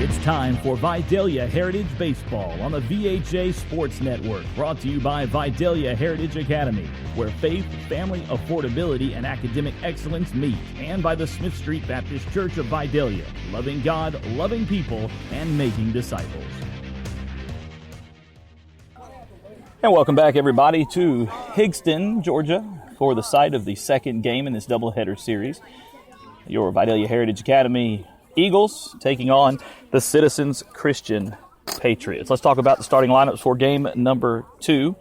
It's time for Vidalia Heritage Baseball on the VHA Sports Network, brought to you by Vidalia Heritage Academy, where faith, family, affordability, and academic excellence meet, and by the Smith Street Baptist Church of Vidalia, loving God, loving people, and making disciples. And welcome back, everybody, to Higgston, Georgia, for the site of the second game in this doubleheader series. Your Vidalia Heritage Academy Eagles taking on the Citizens Christian Patriots. Let's talk about the starting lineups for game number 2.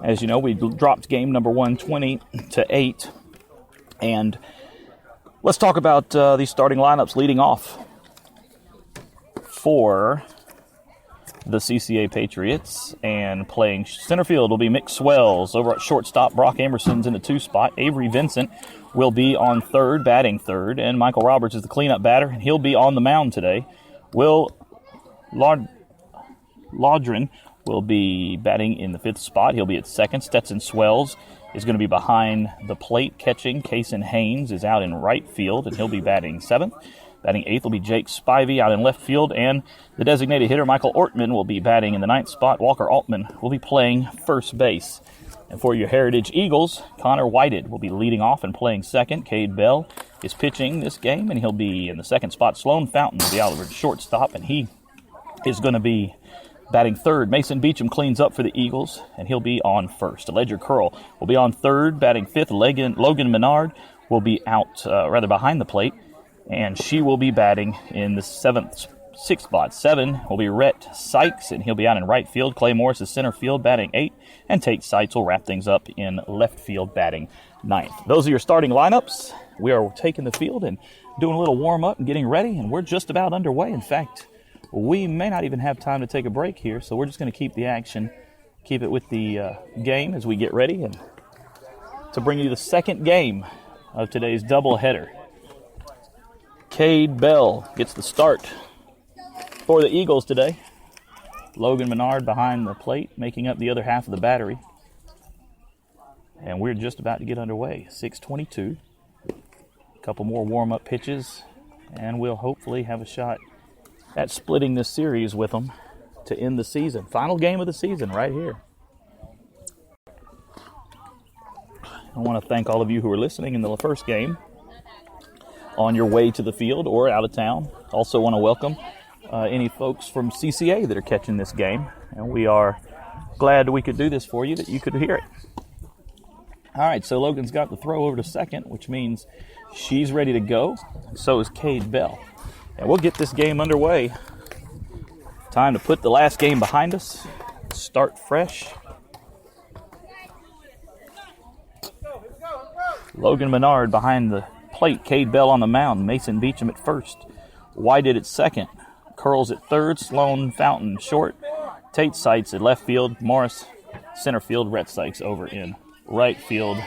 As you know, we dropped game number 1 20-8. And let's talk about these starting lineups leading off for the CCA Patriots. And playing center field will be Mick Swells. Over at shortstop, Brock Emerson's in the 2 spot. Avery Vincent will be on third, batting third, and Michael Roberts is the cleanup batter, and he'll be on the mound today. Will Laudrin will be batting in the 5th spot. He'll be at second. Stetson Swells is going to be behind the plate catching. Kason Haynes is out in right field, and he'll be batting 7th. Batting 8th will be Jake Spivey out in left field, and the designated hitter, Michael Ortman, will be batting in the 9th spot. Walker Altman will be playing first base. And for your Heritage Eagles, Connor Whited will be leading off and playing second. Cade Bell is pitching this game, and he'll be in the 2nd spot. Sloan Fountain will be out at shortstop, and he is going to be batting third. Mason Beecham cleans up for the Eagles, and he'll be on first. Ledger Curl will be on third, batting 5th. Logan Menard will be out, behind the plate, and she will be batting in the 6th spot. 7 will be Rhett Sykes, and he'll be out in right field. Clay Morris is center field, batting 8, and Tate Seitz will wrap things up in left field, batting 9th. Those are your starting lineups. We are taking the field and doing a little warm-up and getting ready, and we're just about underway. In fact, we may not even have time to take a break here, so we're just going to keep the action, keep it with the game as we get ready, and to bring you the second game of today's doubleheader. Cade Bell gets the start for the Eagles today. Logan Menard behind the plate, making up the other half of the battery. And we're just about to get underway. 6:22. A couple more warm-up pitches, and we'll hopefully have a shot at splitting this series with them to end the season. Final game of the season right here. I want to thank all of you who were listening in the first game on your way to the field or out of town. Also want to welcome any folks from CCA that are catching this game, and we are glad we could do this for you, that you could hear it. All right, so Logan's got the throw over to second, which means she's ready to go. So is Cade Bell. And we'll get this game underway. Time to put the last game behind us, start fresh. Logan Menard behind the plate, Cade Bell on the mound, Mason Beecham at first, Whited at second, Curls at third, Sloan Fountain short, Tate Seitz at left field, Morris center field, Rhett Sykes over in right field.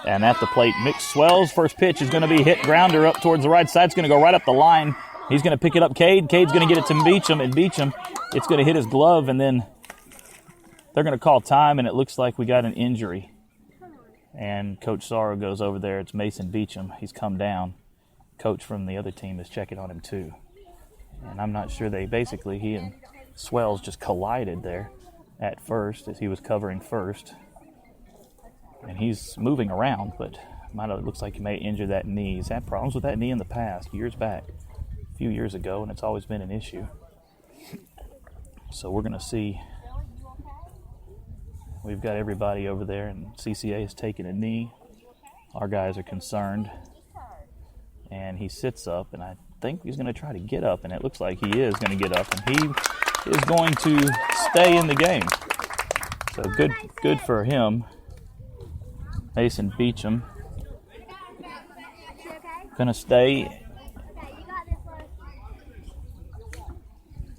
And at the plate, Mick Swells' first pitch is going to be hit grounder up towards the right side. It's going to go right up the line. He's going to pick it up, Cade. Cade's going to get it to Beecham, and Beecham, it's going to hit his glove, and then they're going to call time, and it looks like we got an injury. And Coach Sorrow goes over there. It's Mason Beecham. He's come down. Coach from the other team is checking on him too. And I'm not sure he and Swells just collided there at first as he was covering first. And he's moving around, but it looks like he may injure that knee. He's had problems with that knee in the past, years back, a few years ago, and it's always been an issue. So we're going to see. We've got everybody over there, and CCA is taking a knee. Our guys are concerned. And he sits up, and I think he's going to try to get up, and it looks like he is going to get up, and he is going to stay in the game. So good for him. Mason Beecham going to stay.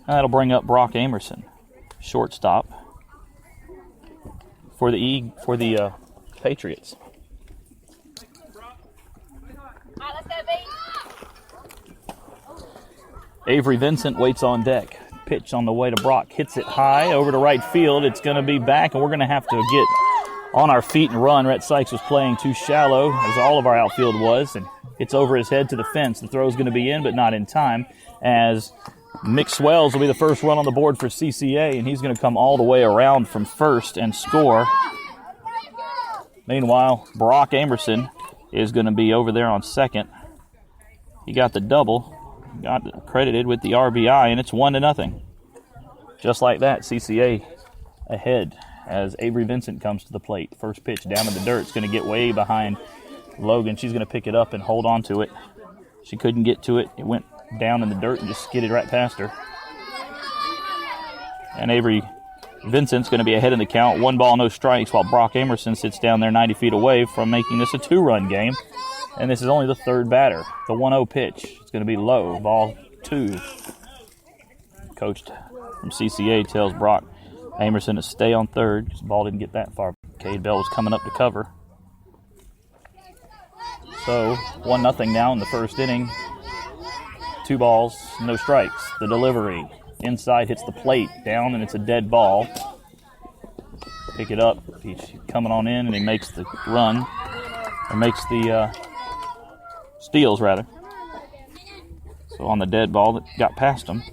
That'll bring up Brock Emerson, shortstop for the Patriots. Avery Vincent waits on deck. Pitch on the way to Brock. Hits it high over to right field. It's going to be back, and we're going to have to get on our feet and run. Rhett Sykes was playing too shallow, as all of our outfield was, and it's over his head to the fence. The throw is going to be in, but not in time, as Nick Swells will be the first run on the board for CCA, and he's going to come all the way around from first and score. Meanwhile, Brock Amerson is going to be over there on second. He got the double, got credited with the RBI, and it's 1-0. Just like that, CCA ahead as Avery Vincent comes to the plate. First pitch down in the dirt. It's going to get way behind Logan. She's going to pick it up and hold on to it. She couldn't get to it. It went down in the dirt and just skidded right past her. And Avery Vincent's going to be ahead in the count. 1 ball, no strikes, while Brock Amerson sits down there 90 feet away from making this a 2-run game. And this is only the third batter. The 1-0 pitch. It's going to be low. Ball 2. Coach from CCA tells Brock Amerson to stay on third because the ball didn't get that far. Cade Bell was coming up to cover. So 1-0 now in the first inning. 2 balls, no strikes. The delivery inside hits the plate down, and it's a dead ball. Pick it up. He's coming on in, and he makes the run. Or makes the steals, rather. So on the dead ball that got past him.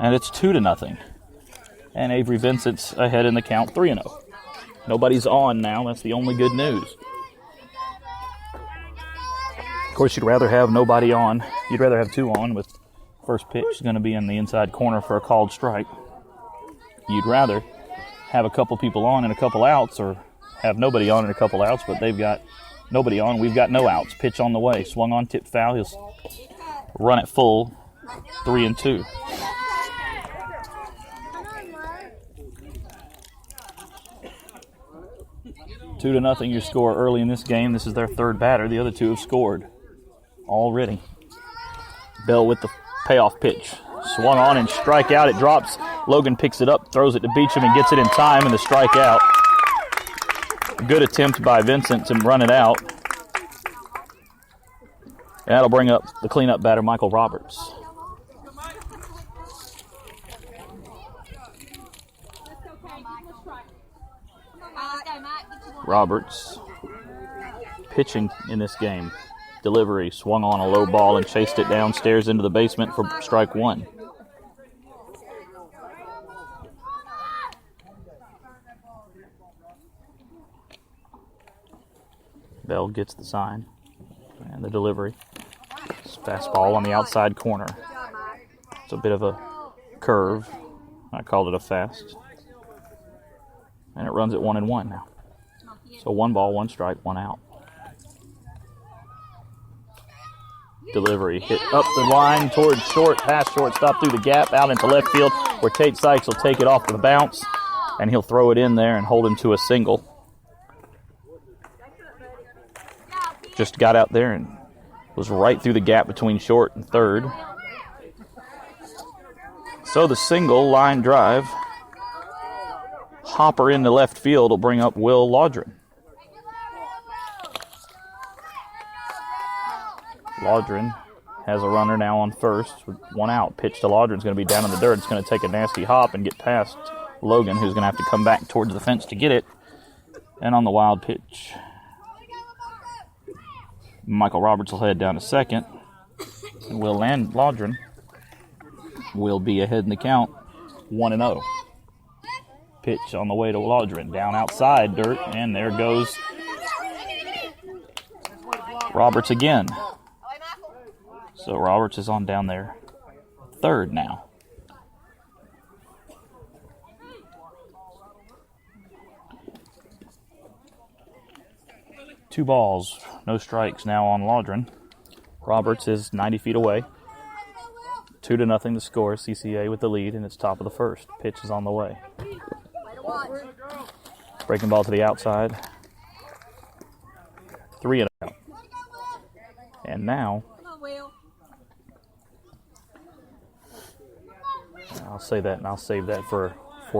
And it's 2-0. And Avery Vincent's ahead in the count, 3-0. Nobody's on now. That's the only good news. Of course, you'd rather have nobody on. You'd rather have 2 on with first pitch going to be in the inside corner for a called strike. You'd rather have a couple people on and a couple outs, or have nobody on and a couple outs, but they've got nobody on. We've got no outs. Pitch on the way. Swung on, tipped foul. He'll run it full, 3-2. Two to nothing your score early in this game. This is their third batter. The other 2 have scored already. Bell with the payoff pitch. Swung on and strike out. It drops. Logan picks it up, throws it to Beecham, and gets it in time, and the strikeout. Good attempt by Vincent to run it out. And that'll bring up the cleanup batter, Michael Roberts. Roberts pitching in this game. Delivery, swung on a low ball and chased it downstairs into the basement for strike 1. Bell gets the sign and the delivery. Fastball on the outside corner. It's a bit of a curve. I called it a fast. And it runs at 1-1 now. So 1 ball, 1 strike, 1 out. Delivery hit up the line towards short, past shortstop through the gap, out into left field, where Tate Sykes will take it off the bounce, and he'll throw it in there and hold him to a single. Just got out there and was right through the gap between short and third. So the single line drive, hopper into left field will bring up Will Laudrin. Laudrin has a runner now on first with 1 out. Pitch to Laudrin's going to be down in the dirt. It's going to take a nasty hop and get past Logan, who's going to have to come back towards the fence to get it. And on the wild pitch, Michael Roberts will head down to second. And Will Laudrin will be ahead in the count, 1-0. Pitch on the way to Laudrin, down outside dirt, and there goes Roberts again. So Roberts is on down there, third now. Two balls, no strikes now on Laudrin. Roberts is 90 feet away. 2-0 the score. CCA with the lead, and it's top of the first. Pitch is on the way. Breaking ball to the outside. 3-0. And now, I'll say that, and I'll save that for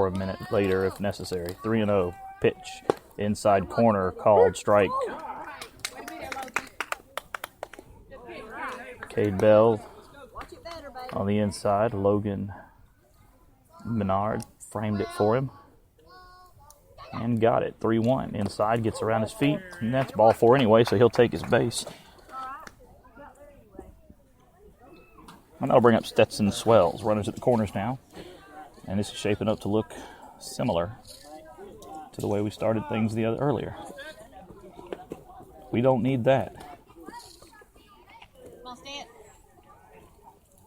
a minute later if necessary. 3-0 pitch. Inside corner called strike. Cade Bell on the inside. Logan Menard framed it for him and got it. 3-1. Inside, gets around his feet, and that's ball 4 anyway, so he'll take his base. And that'll bring up Stetson Swells. Runners at the corners now. And this is shaping up to look similar to the way we started things earlier. We don't need that.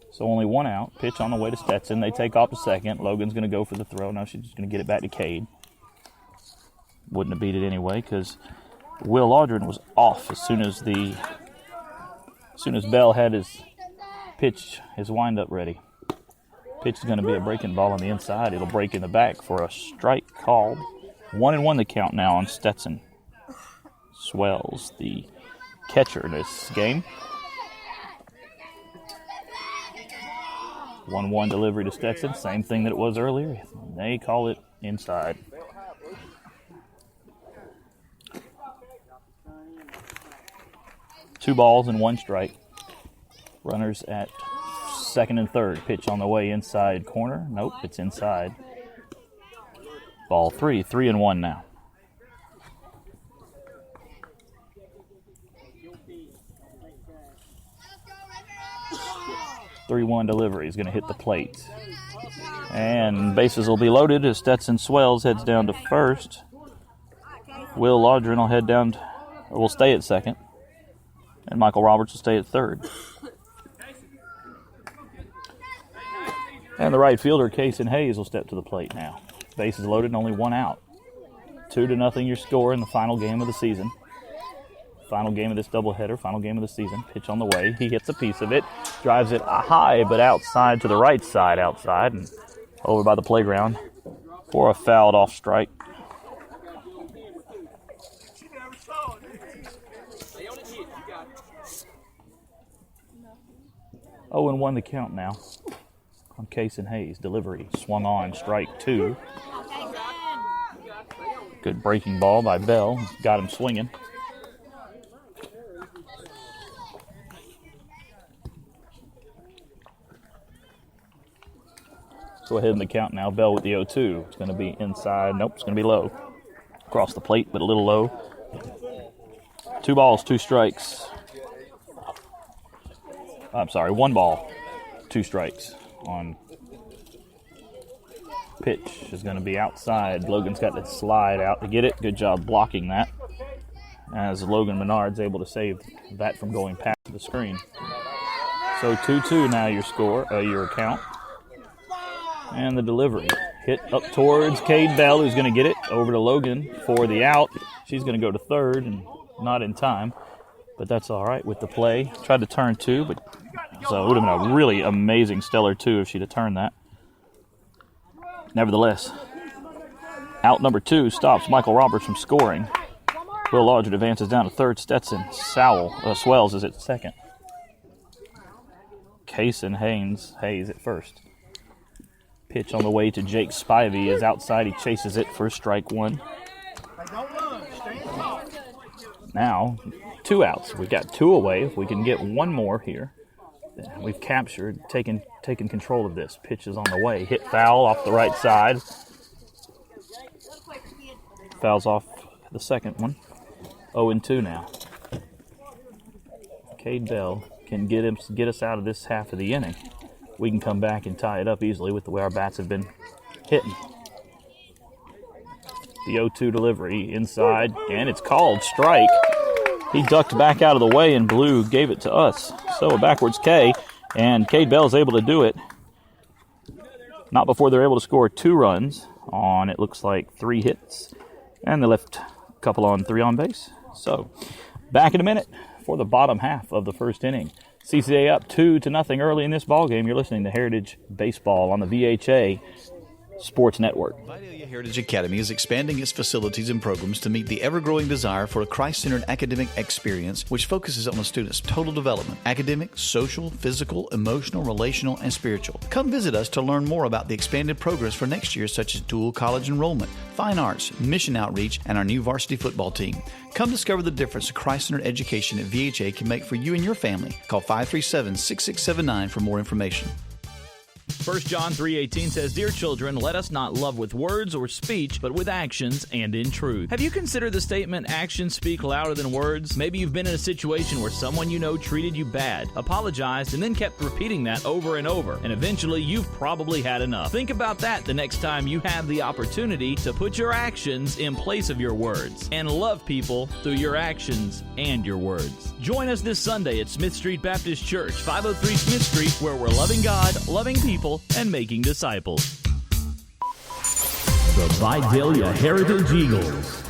So only one out. Pitch on the way to Stetson. They take off to second. Logan's going to go for the throw. Now she's just going to get it back to Cade. Wouldn't have beat it anyway because Will Aldrin was off as soon as Bell had his pitch, his windup ready. Pitch is going to be a breaking ball on the inside. It'll break in the back for a strike called. 1-1 the count now on Stetson. Swells, the catcher in this game. 1-1 delivery to Stetson. Same thing that it was earlier. They call it inside. Two balls and one strike. Runners at second and third. Pitch on the way inside corner. Nope, it's inside. Ball 3. 3-1 now. (3-1) delivery is going to hit the plate. And bases will be loaded as Stetson Swells heads down to first. Will Aldrin will stay at second. And Michael Roberts will stay at third. And the right fielder, Kason Hayes, will step to the plate now. Bases loaded and only one out. 2-0 your score in the final game of the season. Final game of this doubleheader, final game of the season. Pitch on the way. He hits a piece of it. Drives it high, but outside to the right side outside. And over by the playground for a fouled off strike. Oh, and 1 the count now on Kason Hayes. Delivery swung on, strike 2. Good breaking ball by Bell. Got him swinging. Go ahead in the count now. Bell with the 0-2. It's going to be inside. Nope, it's going to be low. Across the plate, but a little low. 2 balls, 2 strikes. I'm sorry, 1 ball, 2 strikes on pitch is going to be outside. Logan's got to slide out to get it. Good job blocking that as Logan Menard's able to save that from going past the screen. So 2-2 now your count. And the delivery hit up towards Cade Bell, who's going to get it over to Logan for the out. She's going to go to third and not in time, but that's all right with the play. Tried to turn 2, but so it would have been a really amazing stellar 2 if she'd have turned that. Nevertheless, out number 2 stops Michael Roberts from scoring. Will Aldrin advances down to third. Stetson Swells is at second. Kason Hayes at first. Pitch on the way to Jake Spivey is outside. He chases it for strike 1. Now, 2 outs. We've got 2 away. If we can get 1 more here, we've captured, taken control of this. Pitch is on the way. Hit foul off the right side. Fouls off the second one. 0-2 now. Cade Bell can get us out of this half of the inning. We can come back and tie it up easily with the way our bats have been hitting. The 0-2 delivery inside, and it's called strike. He ducked back out of the way, and Blue gave it to us. So a backwards K, and Cade Bell is able to do it. Not before they're able to score 2 runs on, it looks like, 3 hits. And they left a couple on 3 on base. So back in a minute for the bottom half of the first inning. CCA up 2-0 early in this ballgame. You're listening to Heritage Baseball on the VHA Sports Network. Vidalia Heritage Academy is expanding its facilities and programs to meet the ever-growing desire for a Christ-centered academic experience which focuses on a student's total development, academic, social, physical, emotional, relational, and spiritual. Come visit us to learn more about the expanded programs for next year, such as dual college enrollment, fine arts, mission outreach, and our new varsity football team. Come discover the difference a Christ-centered education at VHA can make for you and your family. Call 537-6679 for more information. 1 John 3:18 says, "Dear children, let us not love with words or speech, but with actions and in truth." Have you considered the statement, "Actions speak louder than words"? Maybe you've been in a situation where someone you know treated you bad, apologized, and then kept repeating that over and over, and eventually you've probably had enough. Think about that the next time you have the opportunity to put your actions in place of your words and love people through your actions and your words. Join us this Sunday at Smith Street Baptist Church, 503 Smith Street, where we're loving God, loving people, and making disciples. The Vidalia Heritage Eagles.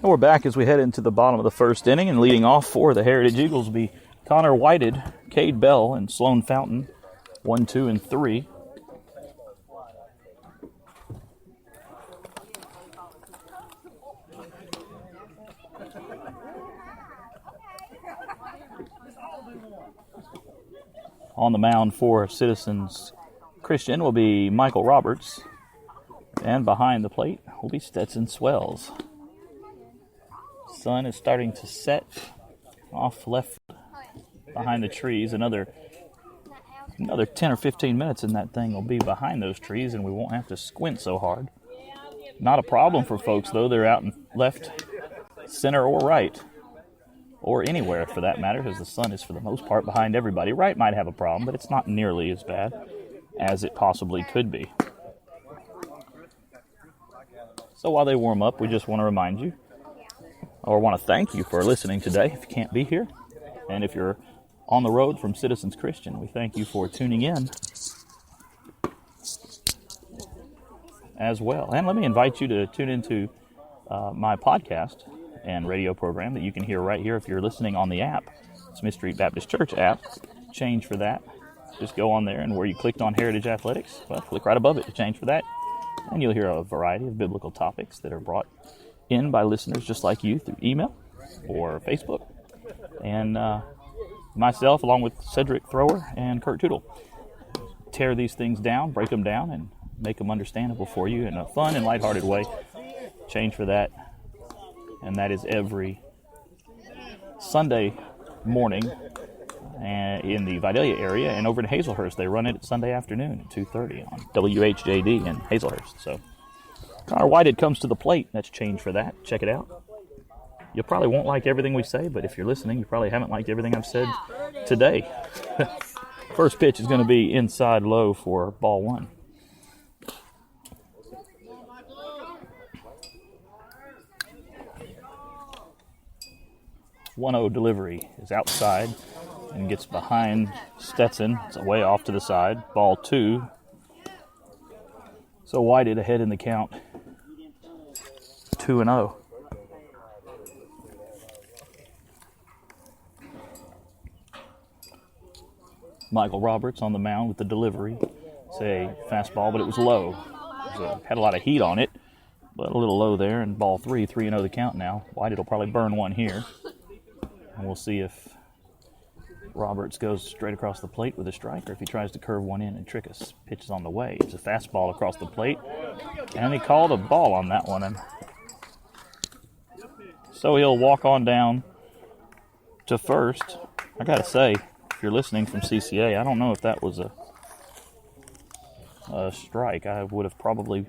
And we're back as we head into the bottom of the first inning, and leading off for the Heritage Eagles will be Connor Whited, Cade Bell, and Sloan Fountain, 1, 2, and 3. On the mound for Citizens Christian will be Michael Roberts, and behind the plate will be Stetson Swells. Sun is starting to set off left behind the trees. Another 10 or 15 minutes and that thing will be behind those trees, and we won't have to squint so hard. Not a problem for folks, though. They're out in left, center, or right, or anywhere for that matter, because the sun is for the most part behind everybody. Right might have a problem, but it's not nearly as bad as it possibly could be. So while they warm up, we just want to remind you, or want to thank you for listening today if you can't be here. And if you're on the road from Citizens Christian, we thank you for tuning in as well. And let me invite you to tune into my podcast and radio program that you can hear right here if you're listening on the app, Smith Street Baptist Church app. Change for that. Just go on there, and where you clicked on Heritage Athletics, well, click right above it to change for that. And you'll hear a variety of biblical topics that are brought in by listeners just like you through email or Facebook. And myself, along with Cedric Thrower and Kurt Tootle, tear these things down, break them down, and make them understandable for you in a fun and lighthearted way. Change for that. And that is every Sunday morning in the Vidalia area, and over in Hazelhurst they run it Sunday afternoon at 2:30 on WHJD in Hazelhurst. So Connor Whited comes to the plate. That's change for that. Check it out. You probably won't like everything we say, but if you're listening, you probably haven't liked everything I've said today. First pitch is going to be inside low for ball one. 1-0 delivery is outside and gets behind Stetson. It's way off to the side. Ball two. So Whited ahead in the count. 2-0. Michael Roberts on the mound with the delivery. It's a fastball, but it was low. Had a lot of heat on it, but a little low there. And ball three, 3-0 the count now. Whited will probably burn one here. And we'll see if Roberts goes straight across the plate with a strike, or if he tries to curve one in and trick us. Pitch is on the way. It's a fastball across the plate, and he called a ball on that one. And so he'll walk on down to first. I got to say, if you're listening from CCA, I don't know if that was a strike. I would have probably,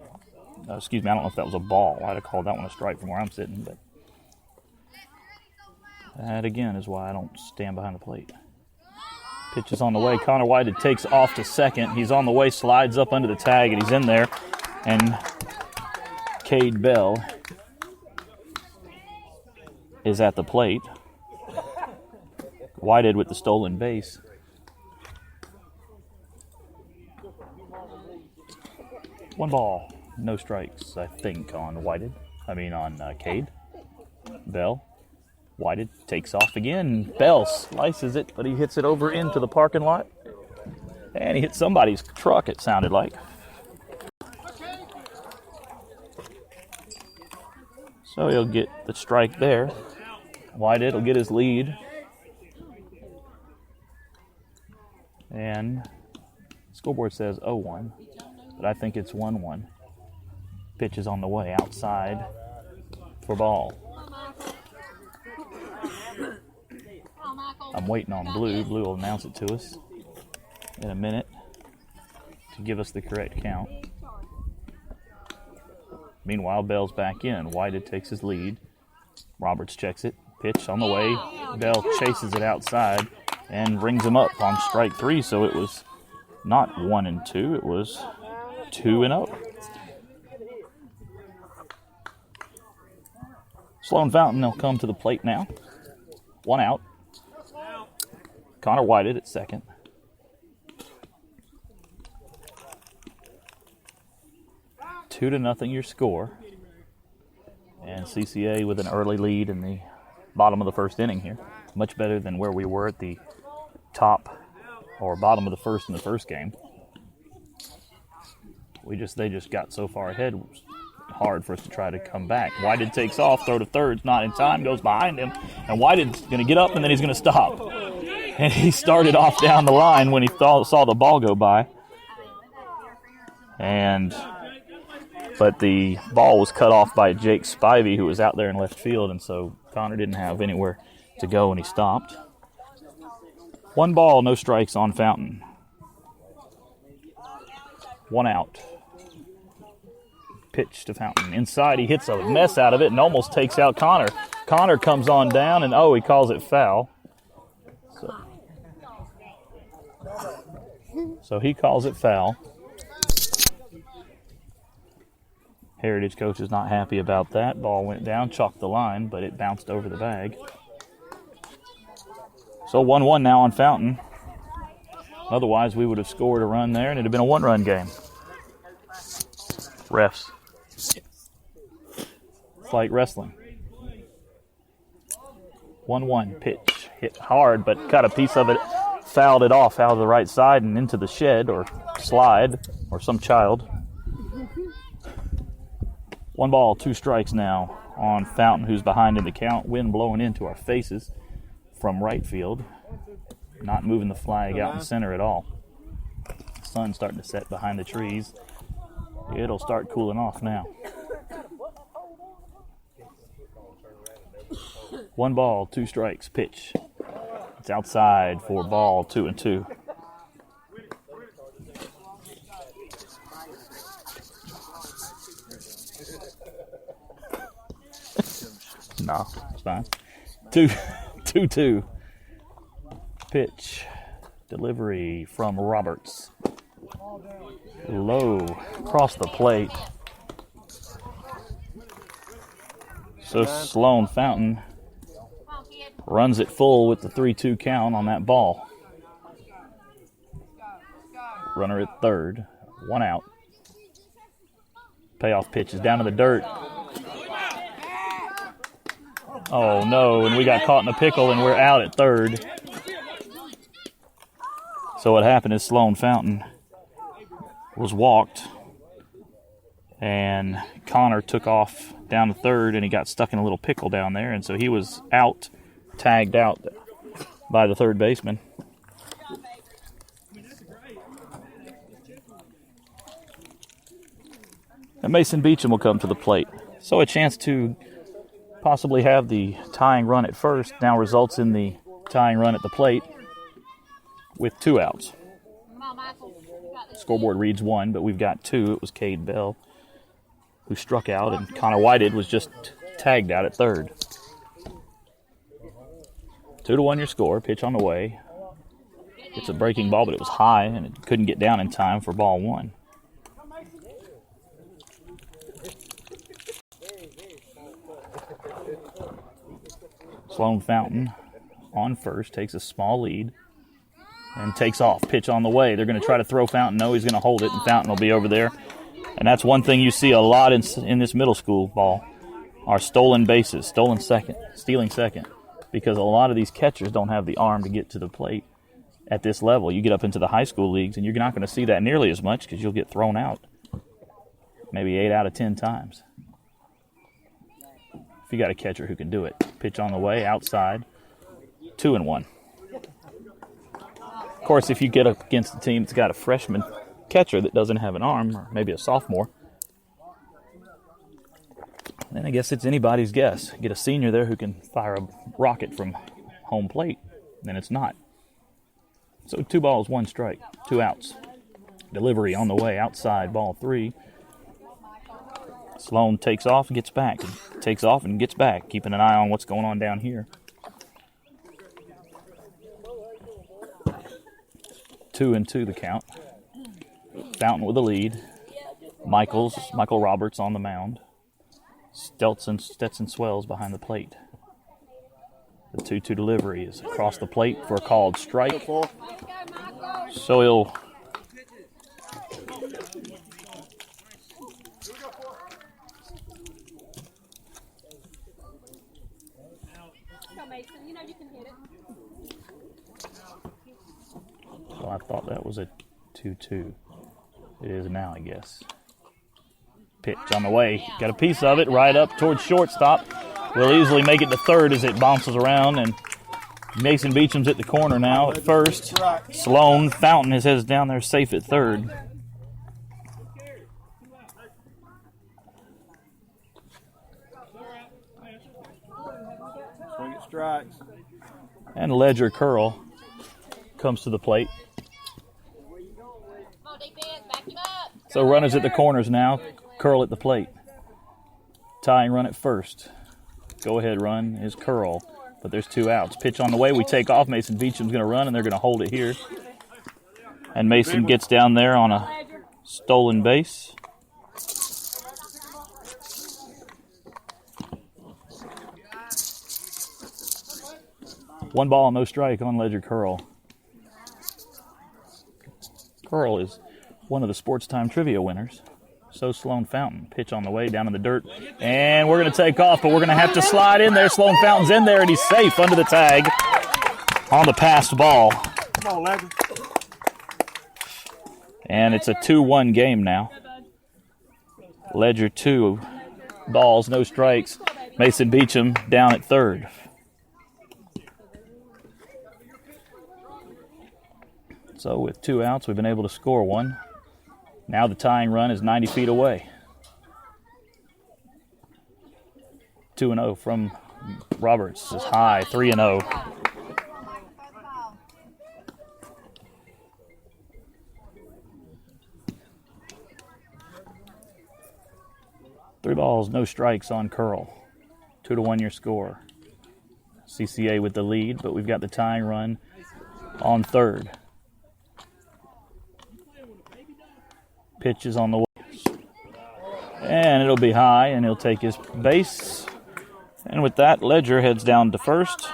I don't know if that was a ball. I'd have called that one a strike from where I'm sitting, but that, again, is why I don't stand behind the plate. Pitch is on the way. Connor Whited takes off to second. He's on the way, slides up under the tag, and he's in there. And Cade Bell is at the plate. Whited with the stolen base. One ball, no strikes, I think, on Cade Bell. Whited takes off again. Bell slices it, but he hits it over into the parking lot. And he hit somebody's truck, it sounded like. So he'll get the strike there. Whited will get his lead. And scoreboard says 0-1, but I think it's 1-1. Pitch is on the way outside for ball. I'm waiting on Blue. Blue will announce it to us in a minute to give us the correct count. Meanwhile, Bell's back in. Whited takes his lead. Roberts checks it. Pitch on the way. Bell chases it outside and rings him up on strike 3. So it was not 1-2. It was 2-0. Sloan Fountain, they'll come to the plate now. 1 out. Connor Whited at second. Two to nothing your score. And CCA with an early lead in the bottom of the first inning here. Much better than where we were at the top or bottom of the first in the first game. They just got so far ahead. It was hard for us to try to come back. Whited takes off, throw to third's not in time, goes behind him, and Whited's going to get up and then he's going to stop. And he started off down the line when he saw the ball go by. But the ball was cut off by Jake Spivey, who was out there in left field, and so Connor didn't have anywhere to go, and he stopped. 1 ball, no strikes on Fountain. 1 out. Pitch to Fountain. Inside, he hits a mess out of it and almost takes out Connor. Connor comes on down, and he calls it foul. So he calls it foul. Heritage coach is not happy about that. Ball went down, chalked the line, but it bounced over the bag. So 1-1 now on Fountain. Otherwise, we would have scored a run there, and it would have been a 1-run game. Refs. It's like wrestling. 1-1 pitch. Hit hard, but got a piece of it, fouled it off out of the right side and into the shed or slide or some child. 1 ball, 2 strikes now on Fountain, who's behind in the count. Wind blowing into our faces from right field. Not moving the flag out in center at all. Sun starting to set behind the trees. It'll start cooling off now. 1 ball, 2 strikes, pitch. It's outside for ball 2-2. No, it's fine. 2-2. Pitch. Delivery from Roberts. Low across the plate. So Sloan Fountain runs it full with the 3-2 count on that ball. Runner at third. 1 out. Payoff pitch is down to the dirt. Oh no, and we got caught in a pickle and we're out at third. So what happened is Sloan Fountain was walked and Connor took off down to third and he got stuck in a little pickle down there, and so he was out, tagged out by the third baseman. And Mason Beecham will come to the plate. So a chance to possibly have the tying run at first now results in the tying run at the plate with 2 outs. Scoreboard reads 1, but we've got 2. It was Cade Bell who struck out, and Connor Whited was just tagged out at third. 2-1 your score. Pitch on the way. It's a breaking ball, but it was high, and it couldn't get down in time for ball 1. Sloan Fountain on first, takes a small lead, and takes off. Pitch on the way. They're going to try to throw Fountain. No, he's going to hold it, and Fountain will be over there. And that's one thing you see a lot in this middle school ball, are stolen bases, stealing second, because a lot of these catchers don't have the arm to get to the plate at this level. You get up into the high school leagues, and you're not going to see that nearly as much because you'll get thrown out maybe 8 out of 10 times. If you got a catcher who can do it. Pitch on the way, outside, 2-1. Of course, if you get up against a team that's got a freshman catcher that doesn't have an arm, or maybe a sophomore, then I guess it's anybody's guess. Get a senior there who can fire a rocket from home plate. then it's not. So 2 balls, 1 strike, 2 outs. Delivery on the way, outside, ball 3. Sloan takes off and gets back. Takes off and gets back, keeping an eye on what's going on down here. 2-2 the count. Fountain with the lead. Michael Roberts on the mound. Stetson Swells behind the plate. The 2-2 delivery is across the plate for a called strike. So he'll I thought that was a 2-2. It is now, I guess. Pitch on the way. Got a piece of it right up towards shortstop. Will easily make it to third as it bounces around, and Mason Beecham's at the corner now at first. Sloan Fountain his head's down there safe at third. Swing it strikes. And Ledger Curl comes to the plate. So runners at the corners now. Curl at the plate. Tying run at first. Go ahead run is Curl, but there's 2 outs. Pitch on the way. We take off. Mason Beecham's going to run, and they're going to hold it here. And Mason gets down there on a stolen base. One ball, no strike on Ledger Curl. Curl is one of the Sports Time Trivia winners. So Sloan Fountain. Pitch on the way, down in the dirt. And we're going to take off, but we're going to have to slide in there. Sloan Fountain's in there, and he's safe under the tag on the passed ball. Come on, Ledger. And it's a 2-1 game now. Ledger 2 balls, no strikes. Mason Beecham down at third. So with 2 outs, we've been able to score 1. Now the tying run is 90 feet away. 2-0 from Roberts is high, 3-0. Three balls, no strikes on Curl. 2-1 your score. CCA with the lead, but we've got the tying run on third. Pitch is on the way. And it'll be high, and he'll take his base. And with that, Ledger heads down to first.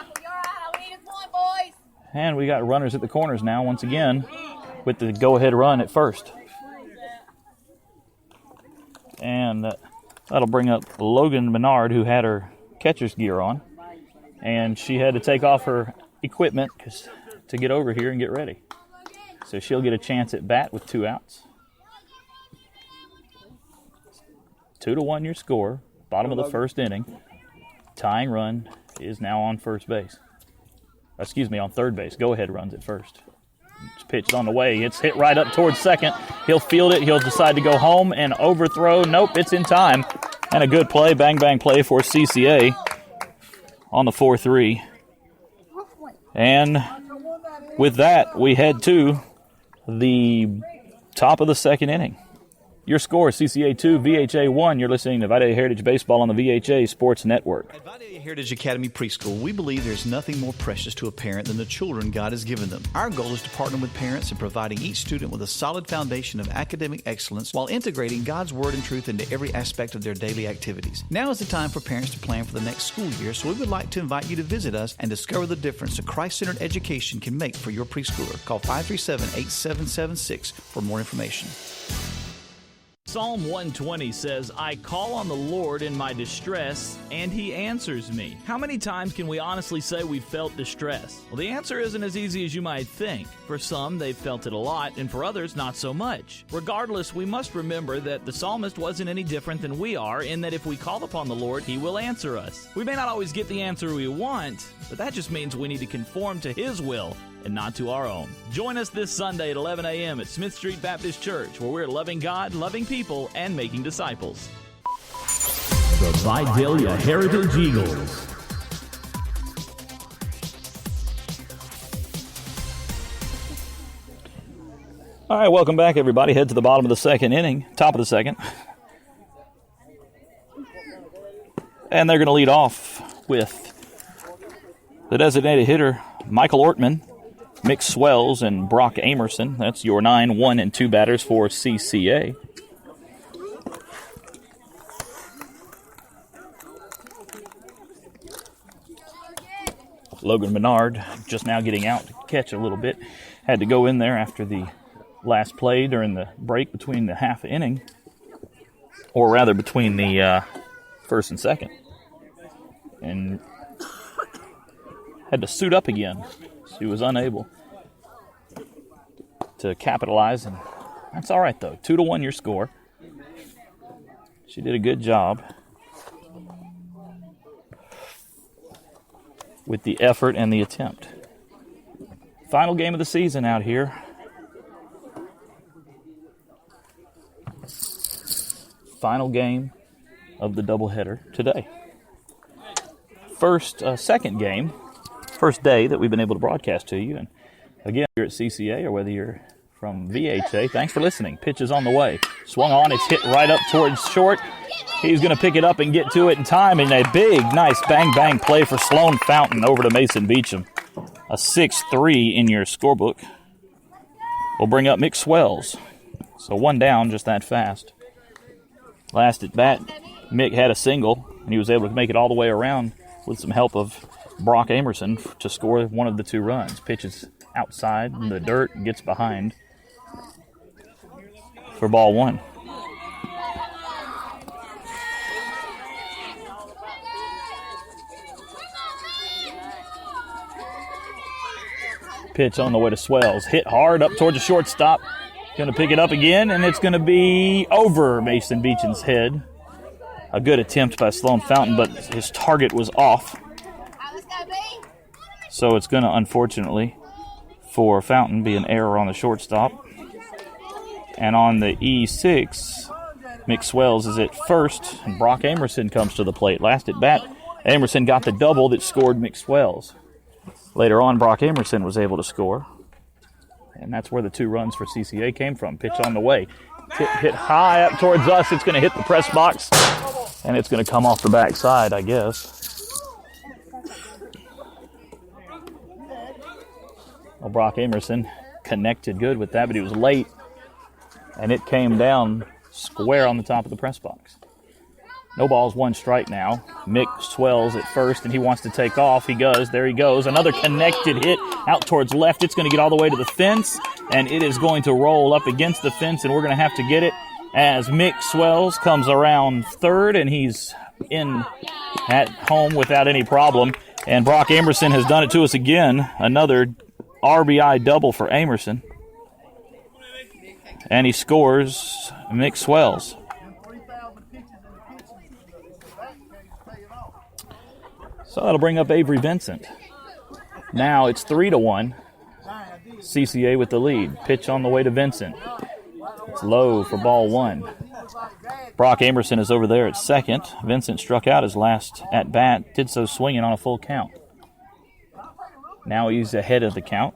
And we got runners at the corners now, once again, with the go-ahead run at first. And that'll bring up Logan Menard, who had her catcher's gear on. And she had to take off her equipment to get over here and get ready. So she'll get a chance at bat with 2 outs. 2-1 your score, bottom of the first inning. Tying run is now on first base. On third base. Go-ahead runs at first. It's pitched on the way. It's hit right up towards second. He'll field it. He'll decide to go home and overthrow. Nope, it's in time. And a good play, bang play for CCA on the 4-3. And with that, we head to the top of the second inning. Your score, CCA 2, VHA 1. You're listening to Vidalia Heritage Baseball on the VHA Sports Network. At Vidalia Heritage Academy Preschool, we believe there's nothing more precious to a parent than the children God has given them. Our goal is to partner with parents in providing each student with a solid foundation of academic excellence while integrating God's Word and truth into every aspect of their daily activities. Now is the time for parents to plan for the next school year, so we would like to invite you to visit us and discover the difference a Christ-centered education can make for your preschooler. Call 537-8776 for more information. Psalm 120 says, I call on the Lord in my distress, and He answers me. How many times can we honestly say we've felt distress? Well, the answer isn't as easy as you might think. For some, they've felt it a lot, and for others, not so much. Regardless, we must remember that the psalmist wasn't any different than we are, in that if we call upon the Lord, He will answer us. We may not always get the answer we want, but that just means we need to conform to His will and not to our own. Join us this Sunday at 11 a.m. at Smith Street Baptist Church, where we're loving God, loving people, and making disciples. The Vidalia Heritage Eagles. All right, welcome back, everybody. Head to the bottom of the second inning, top of the second. And they're going to lead off with the designated hitter, Michael Ortman, Mick Swells, and Brock Amerson. That's your 9, 1, and 2 batters for CCA. Logan Menard just now getting out to catch a little bit. Had to go in there after the last play during the break between the half inning, or rather between the first and second, and had to suit up again. She was unable to capitalize, and that's all right though. 2-1 your score. She did a good job with the effort and the attempt. Final game of the season out here. Final game of the doubleheader today. Second game, first day that we've been able to broadcast to you. And again, you're at CCA or whether you're from VHA, thanks for listening. Pitch is on the way. Swung on, it's hit right up towards short. He's going to pick it up and get to it in time, and a big, nice bang-bang play for Sloan Fountain over to Mason Beecham. A 6-3 in your scorebook will bring up Mick Swells. So one down just that fast. Last at bat, Mick had a single, and he was able to make it all the way around with some help of Brock Amerson to score one of the 2 runs. Pitches outside in the dirt, gets behind for ball 1. Pitch on the way to Swells. Hit hard up towards the shortstop. Going to pick it up again, and it's going to be over Mason Beecham's head. A good attempt by Sloan Fountain, but his target was off. So it's going to, unfortunately, for Fountain, be an error on the shortstop. And on the E6, Mick Swells is at first, and Brock Amerson comes to the plate. Last at bat, Amerson got the double that scored Mick Swells. Later on, Brock Amerson was able to score. And that's where the 2 runs for CCA came from. Pitch on the way. Hit high up towards us. It's going to hit the press box. And it's going to come off the backside, I guess. Well, Brock Amerson connected good with that, but he was late. And it came down square on the top of the press box. No balls, 1 strike now. Mick Swells at first, and he wants to take off. He goes. There he goes. Another connected hit out towards left. It's going to get all the way to the fence, and it is going to roll up against the fence, and we're going to have to get it as Mick Swells comes around third, and he's in at home without any problem. And Brock Amerson has done it to us again. Another RBI double for Amerson. And he scores Mick Swells. So that'll bring up Avery Vincent. Now it's 3-1. CCA with the lead. Pitch on the way to Vincent. It's low for ball 1. Brock Amerson is over there at second. Vincent struck out his last at bat. Did so swinging on a full count. Now he's ahead of the count.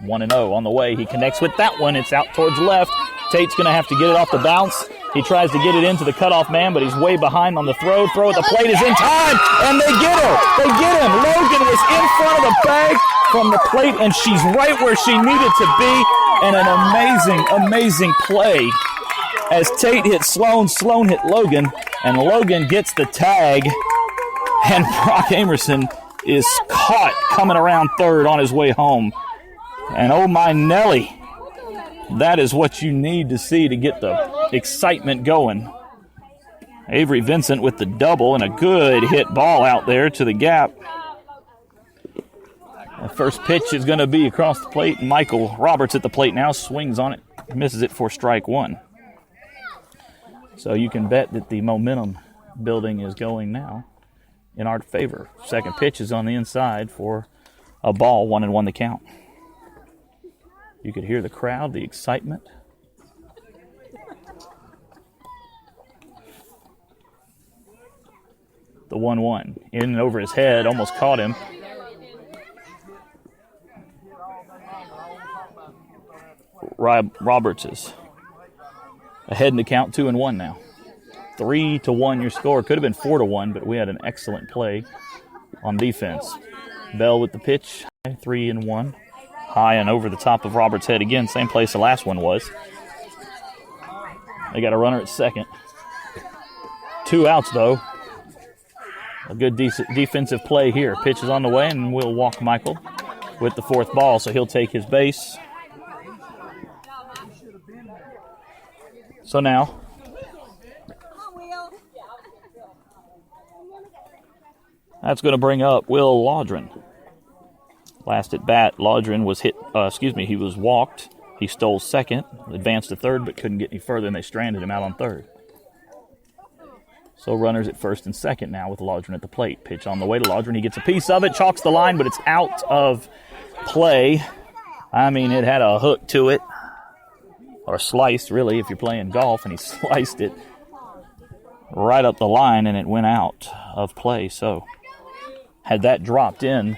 1-0 on the way. He connects with that one. It's out towards left. Tate's going to have to get it off the bounce. He tries to get it into the cutoff man, but he's way behind on the throw. Throw at the plate is in time, and they get her. They get him. Logan was in front of the bag from the plate, and she's right where she needed to be. And an amazing, amazing play as Tate hit Sloan. Sloan hit Logan, and Logan gets the tag, and Brock Amerson is caught coming around third on his way home. And oh my Nelly, that is what you need to see to get the excitement going. Avery Vincent with the double and a good hit ball out there to the gap. The first pitch is going to be across the plate. Michael Roberts at the plate now, swings on it, misses it for strike 1. So you can bet that the momentum building is going now in our favor. Second pitch is on the inside for a ball, 1-1 the count. You could hear the crowd, the excitement. The 1-1. In and over his head, almost caught him. Roberts is ahead in the count, 2-1 now. 3-1 your score. Could have been 4-1, but we had an excellent play on defense. Bell with the pitch, 3-1. High and over the top of Roberts' head again, same place the last one was. They got a runner at second. 2 outs, though. A good defensive play here. Pitch is on the way, and we'll walk Michael with the 4th ball, so he'll take his base. So now, that's going to bring up Will Laudren. Last at bat, Laudren was he was walked. He stole second, advanced to third, but couldn't get any further, and they stranded him out on third. So runners at first and second now with Laudren at the plate. Pitch on the way to Laudren. He gets a piece of it, chalks the line, but it's out of play. I mean, it had a hook to it, or sliced, really, if you're playing golf, and he sliced it right up the line, and it went out of play. So had that dropped in,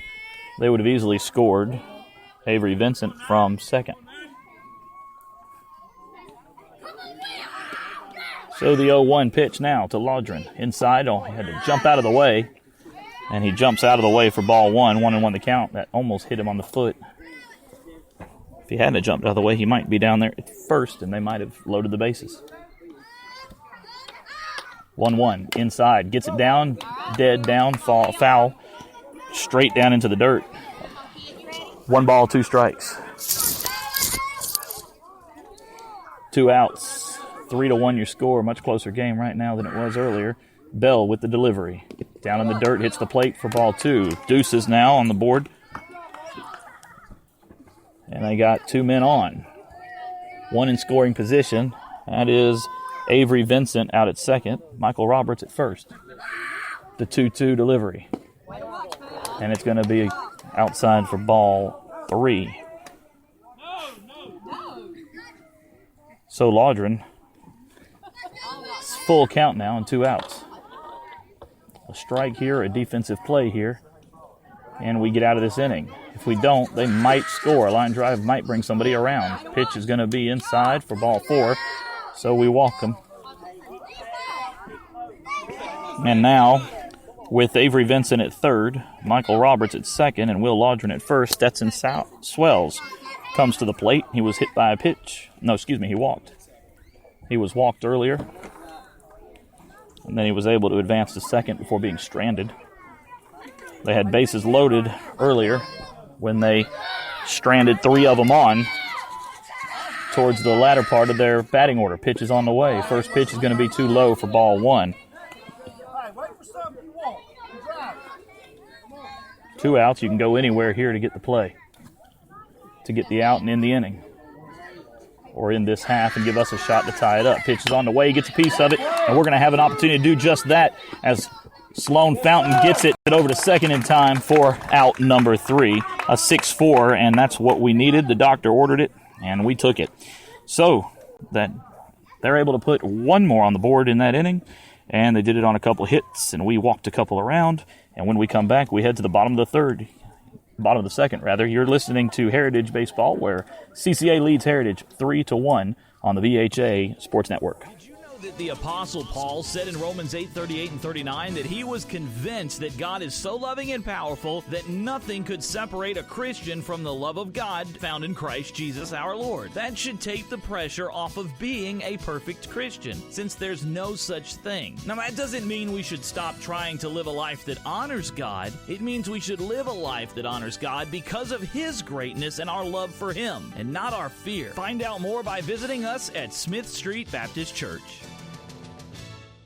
they would have easily scored. Avery Vincent from second. So the 0-1 pitch now to Laudren. Inside, he had to jump out of the way, and he jumps out of the way for ball 1. 1-1 the count. That almost hit him on the foot. If he hadn't jumped out of the way, he might be down there at first, and they might have loaded the bases. 1-1 inside. Gets it down, dead down, foul. Straight down into the dirt. 1 ball, 2 strikes. 2 outs. 3-1 your score. Much closer game right now than it was earlier. Bell with the delivery. Down in the dirt, hits the plate for ball 2. Deuces now on the board. And they got 2 men on. 1 in scoring position. That is Avery Vincent out at second. Michael Roberts at first. The 2-2 delivery. And it's going to be outside for ball 3. So Laudren, it's full count now and 2 outs. A strike here, a defensive play here, and we get out of this inning. If we don't, they might score. A line drive might bring somebody around. Pitch is going to be inside for ball 4, so we walk them. And now, with Avery Vincent at third, Michael Roberts at second, and Will Laudren at first, Stetson Swells comes to the plate. He was hit by a pitch. He walked. He was walked earlier, and then he was able to advance to second before being stranded. They had bases loaded earlier when they stranded 3 of them on towards the latter part of their batting order. Pitch is on the way. First pitch is going to be too low for ball 1. 2 outs. You can go anywhere here to get the play, to get the out and end the inning, or in this half and give us a shot to tie it up. Pitch is on the way. He gets a piece of it, and we're going to have an opportunity to do just that as Sloan Fountain gets it over to second in time for out number 3, a 6-4, and that's what we needed. The doctor ordered it, and we took it. So that they're able to put 1 more on the board in that inning, and they did it on a couple of hits, and we walked a couple around. And when we come back, we head to the bottom of the second. You're listening to Heritage Baseball, where CCA leads Heritage 3-1 on the VHA Sports Network. That the Apostle Paul said in Romans 8:38 and 39 that he was convinced that God is so loving and powerful that nothing could separate a Christian from the love of God found in Christ Jesus our Lord. That should take the pressure off of being a perfect Christian, since there's no such thing. Now, that doesn't mean we should stop trying to live a life that honors God. It means we should live a life that honors God because of His greatness and our love for Him, and not our fear. Find out more by visiting us at Smith Street Baptist Church.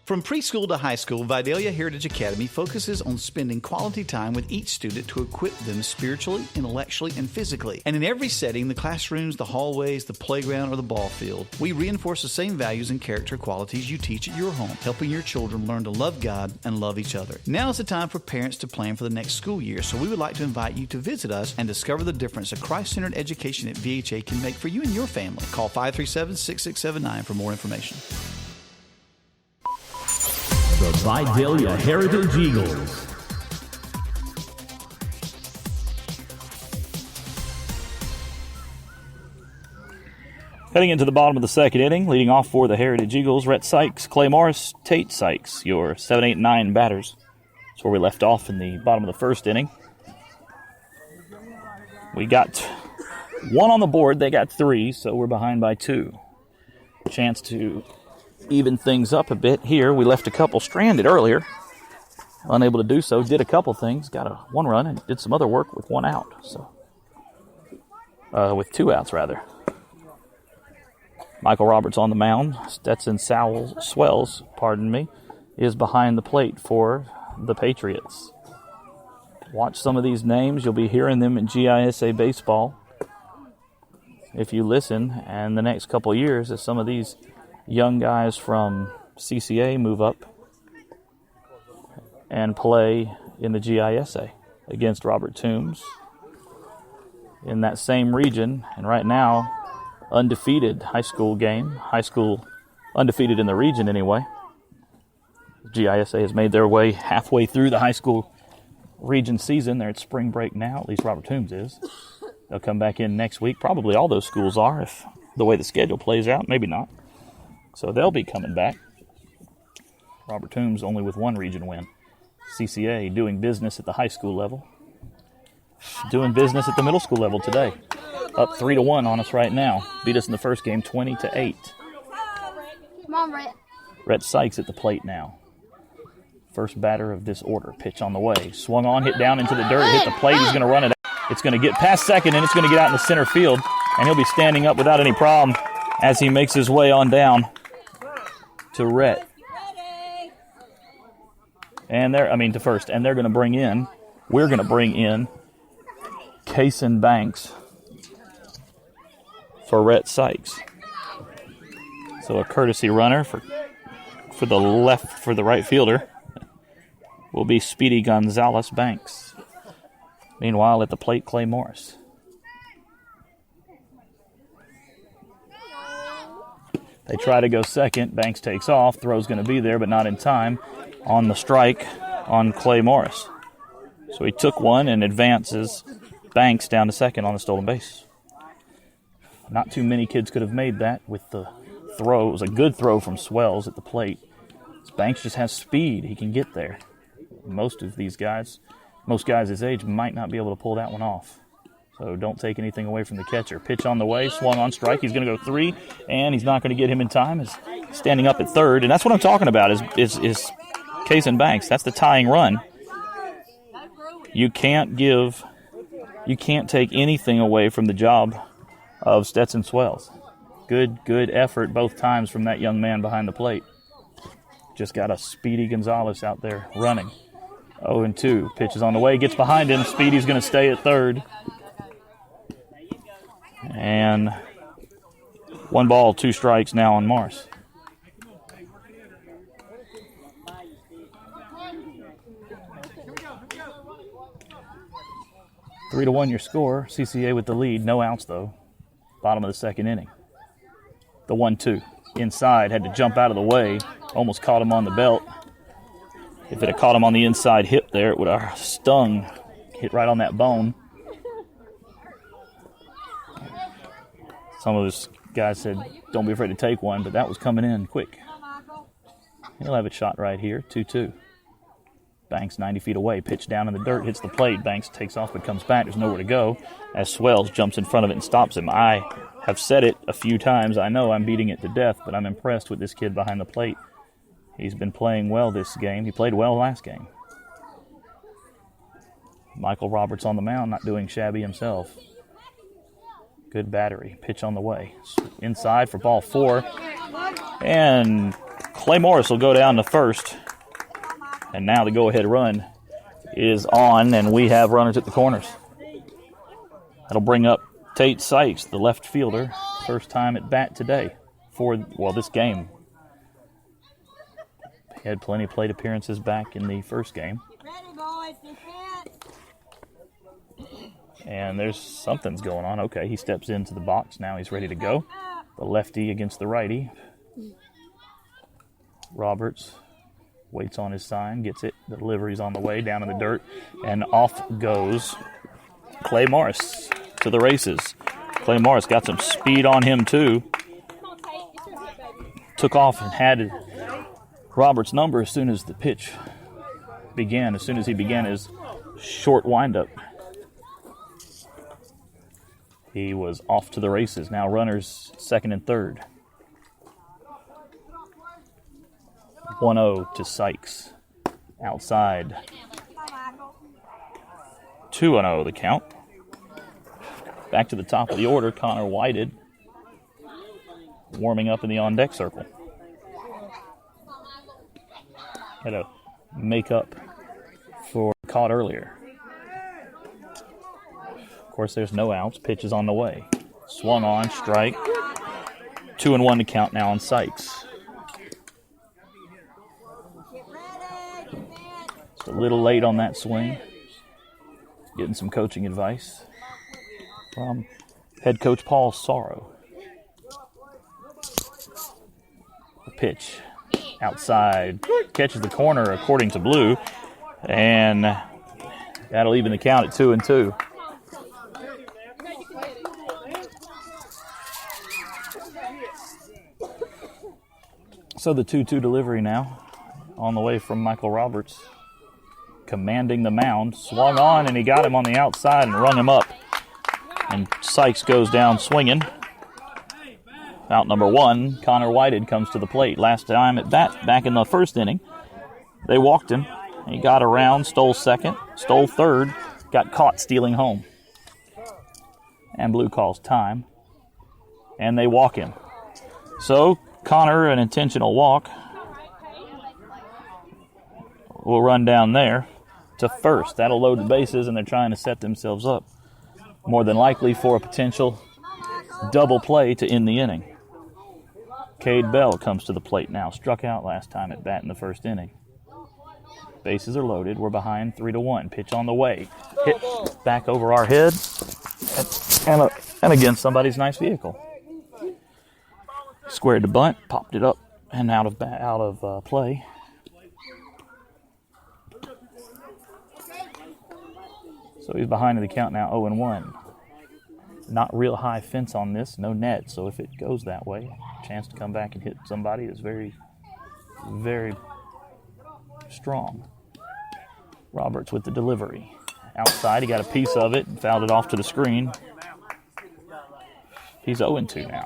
From preschool to high school, Vidalia Heritage Academy focuses on spending quality time with each student to equip them spiritually, intellectually, and physically. And in every setting, the classrooms, the hallways, the playground, or the ball field, we reinforce the same values and character qualities you teach at your home, helping your children learn to love God and love each other. Now is the time for parents to plan for the next school year, so we would like to invite you to visit us and discover the difference a Christ-centered education at VHA can make for you and your family. Call 537-6679 for more information. The Vidalia Heritage Eagles. Heading into the bottom of the second inning, leading off for the Heritage Eagles, Rhett Sykes, Clay Morris, Tate Sykes, your 7, 8, 9 batters. That's where we left off in the bottom of the first inning. We got 1 on the board. They got 3, so we're behind by 2. Chance to even things up a bit here. We left a couple stranded earlier. Unable to do so. Did a couple things. Got a 1 run and did some other work with 1 out. So, with 2 outs, rather. Michael Roberts on the mound. Stetson Swells, is behind the plate for the Patriots. Watch some of these names. You'll be hearing them in GISA baseball if you listen. And the next couple of years, as some of these young guys from CCA move up and play in the GISA against Robert Toombs in that same region. And right now, undefeated high school undefeated in the region anyway. GISA has made their way halfway through the high school region season. They're at spring break now, at least Robert Toombs is. They'll come back in next week. Probably all those schools are, if the way the schedule plays out. Maybe not. So they'll be coming back. Robert Toombs only with 1 region win. CCA doing business at the high school level. Doing business at the middle school level today. Up 3-1 on us right now. Beat us in the first game 20-8. Come on, Rhett. Rhett Sykes at the plate now. First batter of this order. Pitch on the way. Swung on, hit down into the dirt, hit the plate. He's going to run it out. It's going to get past second, and it's going to get out in the center field. And he'll be standing up without any problem as he makes his way on down to Rhett. And to first. And we're going to bring in Kason Banks for Rhett Sykes. So a courtesy runner for the right fielder will be Speedy Gonzalez Banks. Meanwhile, at the plate, Clay Morris. They try to go second. Banks takes off. Throw's going to be there, but not in time on the strike on Clay Morris. So he took one and advances Banks down to second on the stolen base. Not too many kids could have made that with the throw. It was a good throw from Swells at the plate. Banks just has speed. He can get there. Most guys his age might not be able to pull that one off. So don't take anything away from the catcher. Pitch on the way, swung on strike. He's going to go 3, and he's not going to get him in time. He's standing up at third, and that's what I'm talking about is Kason Banks. That's the tying run. You can't take anything away from the job of Stetson Swells. Good effort both times from that young man behind the plate. Just got a Speedy Gonzalez out there running. 0-2. Pitches on the way, gets behind him. Speedy's going to stay at third. And 1 ball, 2 strikes now on Morris. Three to 1 your score. CCA with the lead. No outs, though. Bottom of the second inning. The 1-2. Inside. Had to jump out of the way. Almost caught him on the belt. If it had caught him on the inside hip there, it would have stung. Hit right on that bone. Some of his guys said, don't be afraid to take one, but that was coming in quick. He'll have it shot right here. 2-2. Banks 90 feet away. Pitch down in the dirt. Hits the plate. Banks takes off but comes back. There's nowhere to go as Swells jumps in front of it and stops him. I have said it a few times. I know I'm beating it to death, but I'm impressed with this kid behind the plate. He's been playing well this game. He played well last game. Michael Roberts on the mound, not doing shabby himself. Good battery. Pitch on the way. Inside for ball 4. And Clay Morris will go down to first. And now the go-ahead run is on, and we have runners at the corners. That'll bring up Tate Sykes, the left fielder. First time at bat today for, this game. He had plenty of plate appearances back in the first game. And something's going on. Okay, he steps into the box. Now he's ready to go. The lefty against the righty. Roberts waits on his sign, gets it. The delivery's on the way, down in the dirt. And off goes Clay Morris to the races. Clay Morris got some speed on him, too. took off and had Roberts' number as soon as the pitch began, as soon as he began his short windup. He was off to the races. Now runners second and third. 1-0 to Sykes. Outside. 2-0 the count. Back to the top of the order, Connor Whited warming up in the on-deck circle. Had to make up for caught earlier. Of course, there's no outs. Pitch is on the way. Swung on, strike. 2-1 to count now on Sykes. Just a little late on that swing. Getting some coaching advice from head coach Paul Sorrow. The pitch outside. Catches the corner according to Blue. And that'll even the count at 2-2. So the 2-2 delivery now on the way from Michael Roberts, commanding the mound. Swung on, and he got him on the outside and rung him up. And Sykes goes down swinging. Out number 1, Connor Whited comes to the plate. Last time at bat, back in the first inning, they walked him. He got around, stole second, stole third, got caught stealing home. And Blue calls time, and they walk him. So Connor, an intentional walk, will run down there to first. That'll load the bases, and they're trying to set themselves up more than likely for a potential double play to end the inning. Cade Bell comes to the plate now. Struck out last time at bat in the first inning. Bases are loaded. We're behind 3-1. Pitch on the way. Hit back over our head. And against somebody's nice vehicle. Squared the bunt, popped it up, and out of play. So he's behind in the count now, 0-1. Not real high fence on this, no net. So if it goes that way, chance to come back and hit somebody is very, very strong. Roberts with the delivery. Outside, he got a piece of it and fouled it off to the screen. He's 0-2 now.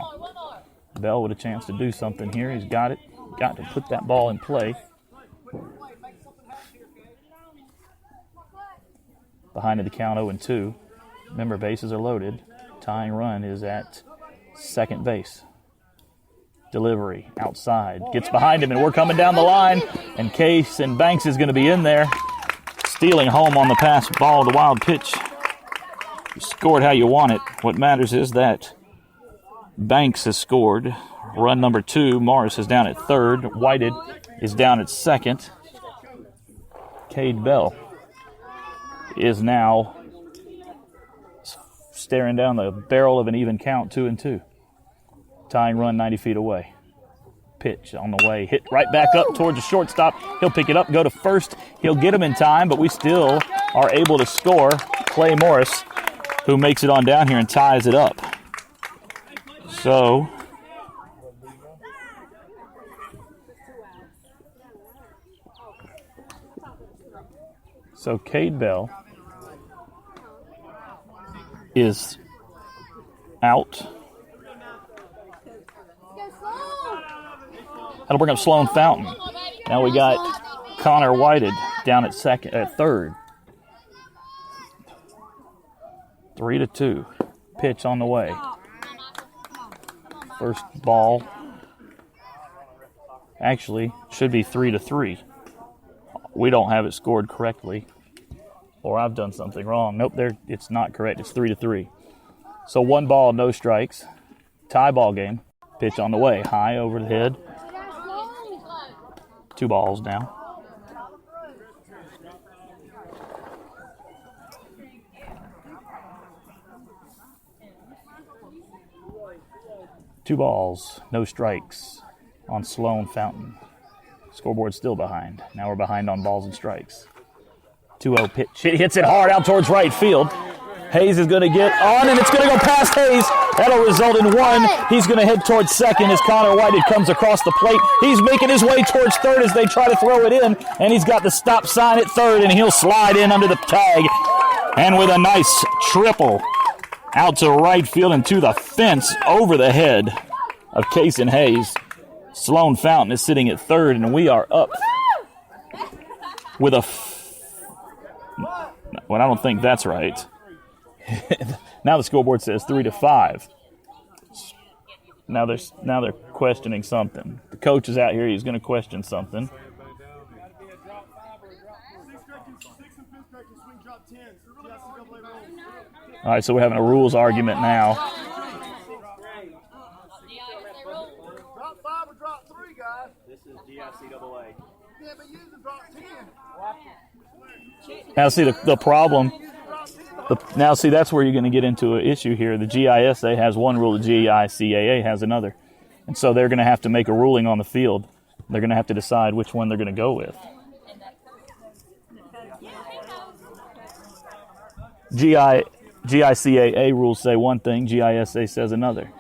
Bell with a chance to do something here. He's got it. Got to put that ball in play. Behind the count, 0-2. Remember, bases are loaded. Tying run is at second base. Delivery outside. Gets behind him, and we're coming down the line. And Case and Banks is going to be in there. Stealing home on the pass ball, the wild pitch. You scored how you want it. What matters is that Banks has scored. Run number 2. Morris is down at third. Whited is down at second. Cade Bell is now staring down the barrel of an even count, 2-2. Tying run 90 feet away. Pitch on the way. Hit right back up towards the shortstop. He'll pick it up, go to first. He'll get him in time, but we still are able to score. Clay Morris, who makes it on down here and ties it up. So Cade Bell is out. That'll bring up Sloan Fountain. Now we got Connor Whited down at third. 3-2. Pitch on the way. First ball. Actually, should be 3-3. We don't have it scored correctly. Or I've done something wrong. Nope, it's not correct. It's 3-3. So 1 ball, no strikes. Tie ball game. Pitch on the way. High over the head. 2 balls now. Two balls, no strikes on Sloan Fountain. Scoreboard still behind. Now we're behind on balls and strikes. 2-0 pitch. It hits it hard out towards right field. Hayes is going to get on, and it's going to go past Hayes. That'll result in one. He's going to head towards second as Connor Whited comes across the plate. He's making his way towards third as they try to throw it in, and he's got the stop sign at third, and he'll slide in under the tag. And with a nice triple out to right field and to the fence over the head of Kason Hayes, Sloan Fountain is sitting at third, and we are up with a well, I don't think that's right. Now the scoreboard says 3-5. Now they're questioning something. The coach is out here. He's going to question something. All right, so we're having a rules argument now. Drop 5 or drop 3, guys. This is GICAA. Yeah, but you can drop 10. Now, see, the problem, that's where you're going to get into an issue here. The GISA has one rule, the GICAA has another. And so they're going to have to make a ruling on the field. They're going to have to decide which one they're going to go with. GICAA rules say one thing, GISA says another.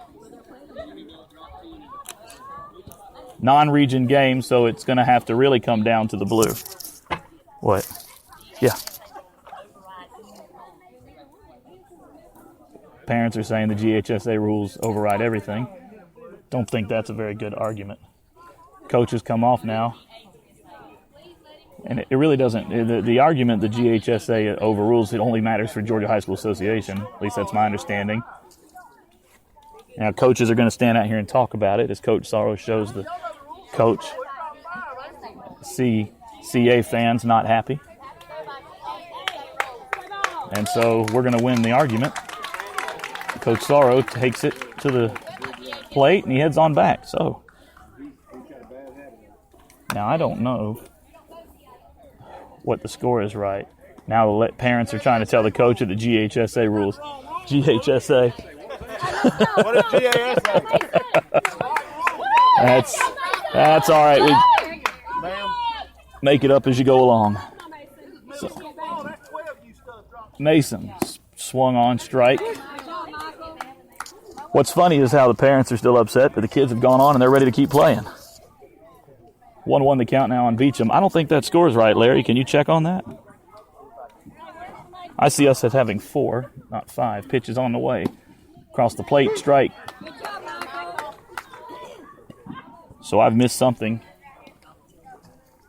Non-region game, so it's going to have to really come down to the blue. What? Yeah. Parents are saying the GHSA rules override everything. Don't think that's a very good argument. Coaches come off now. And it really doesn't. The argument the GHSA overrules, it only matters for Georgia High School Association. At least that's my understanding. Now, coaches are going to stand out here and talk about it as Coach Sorrow shows the coach. CCA fans not happy. And so we're going to win the argument. Coach Sorrow takes it to the plate and he heads on back. So now I don't know what the score is right. Now the parents are trying to tell the coach of the GHSA rules. GHSA. What is GASA? That's all right. We make it up as you go along. So, Mason swung on strike. What's funny is how the parents are still upset, but the kids have gone on and they're ready to keep playing. 1-1 the count now on Beecham. I don't think that score is right, Larry. Can you check on that? I see us as having 4, not 5. Pitches on the way. Across the plate, strike. So I've missed something.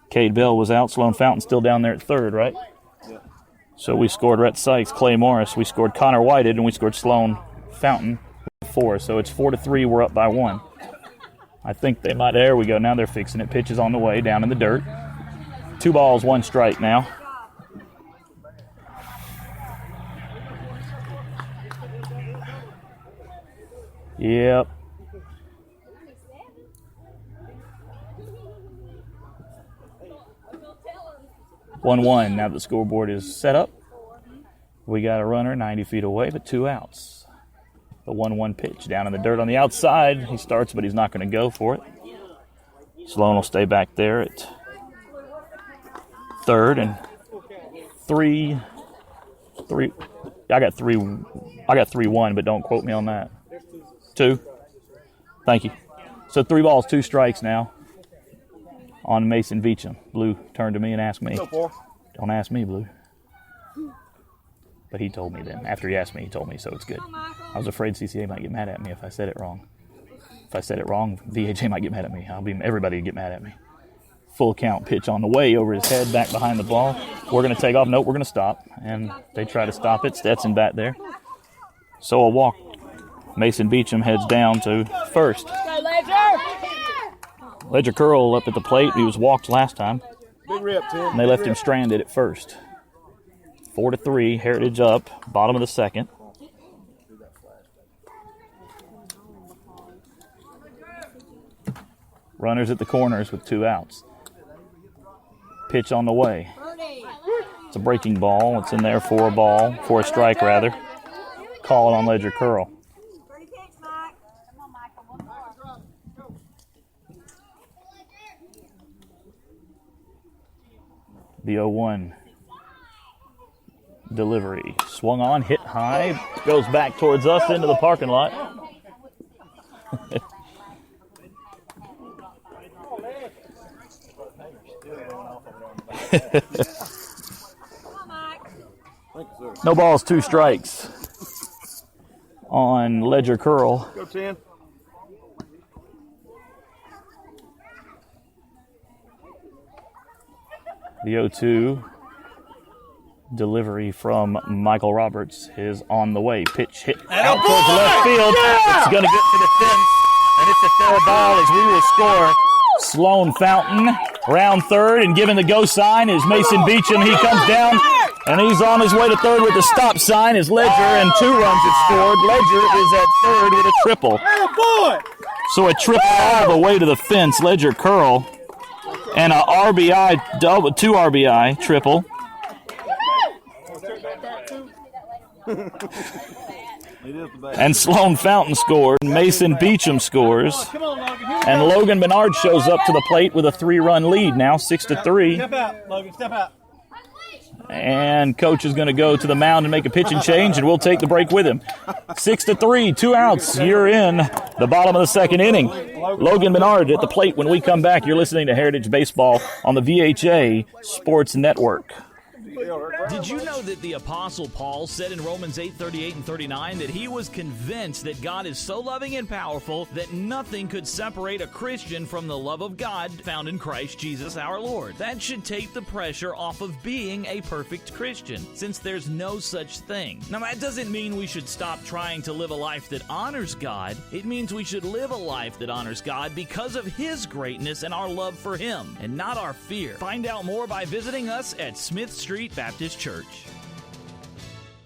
Cade Bell was out. Sloan Fountain still down there at third, right? Yeah. So we scored Rhett Sykes, Clay Morris. We scored Connor Whited, and we scored Sloan Fountain with 4. So it's 4-3. We're up by 1. I think they might. There we go. Now they're fixing it. Pitches on the way, down in the dirt. 2 balls, 1 strike now. Yep. 1-1. Now the scoreboard is set up. We got a runner 90 feet away, but 2 outs. The 1-1 pitch down in the dirt on the outside. He starts, but he's not going to go for it. Sloan will stay back there at third and 3. I got 3-1, but don't quote me on that. 2. Thank you. So 3 balls, 2 strikes now on Mason Beecham. Blue turned to me and asked me. Don't ask me, Blue. But he told me then. After he asked me, he told me, so it's good. I was afraid CCA might get mad at me if I said it wrong. If I said it wrong, VHA might get mad at me. Everybody would get mad at me. Full count pitch on the way over his head, back behind the ball. We're going to take off. Nope, we're going to stop. And they try to stop it. Stetson back there. So a walk. Mason Beecham heads down to first. Ledger Curl up at the plate. He was walked last time. Big rip, Tim. And they left him stranded at first. 4-3, Heritage up, bottom of the second. Runners at the corners with 2 outs. Pitch on the way. It's a breaking ball. It's in there for a strike rather. Call it on Ledger Curl. The 0-1. Delivery. Swung on, hit high, goes back towards us into the parking lot. No balls, 2 strikes on Ledger Curl. Go 10. The 0-2 delivery from Michael Roberts is on the way. Pitch hit out towards left field. It's going to get to the fence, and it's a fair ball as we will score. Sloan Fountain, round third, and giving the go sign is Mason Beecham. He comes down, and he's on his way to third with the stop sign as Ledger, and 2 runs have scored. Ledger is at third with a triple. So a triple all the way to the fence. Ledger Curl, and a RBI double, 2 RBI triple. And Sloan Fountain scored. Mason Beecham scores. And Logan Bernard shows up to the plate with a 3-run lead now, 6-3. Step out, Logan, step out. And coach is going to go to the mound and make a pitching change, and we'll take the break with him. 6-3, 2 outs. You're in the bottom of the second inning. Logan Bernard at the plate when we come back. You're listening to Heritage Baseball on the VHA Sports Network. Did you know that the Apostle Paul said in Romans 8:38 and 39 that he was convinced that God is so loving and powerful that nothing could separate a Christian from the love of God found in Christ Jesus our Lord? That should take the pressure off of being a perfect Christian, since there's no such thing. Now, that doesn't mean we should stop trying to live a life that honors God. It means we should live a life that honors God because of His greatness and our love for Him, and not our fear. Find out more by visiting us at Smith Street Baptist Church.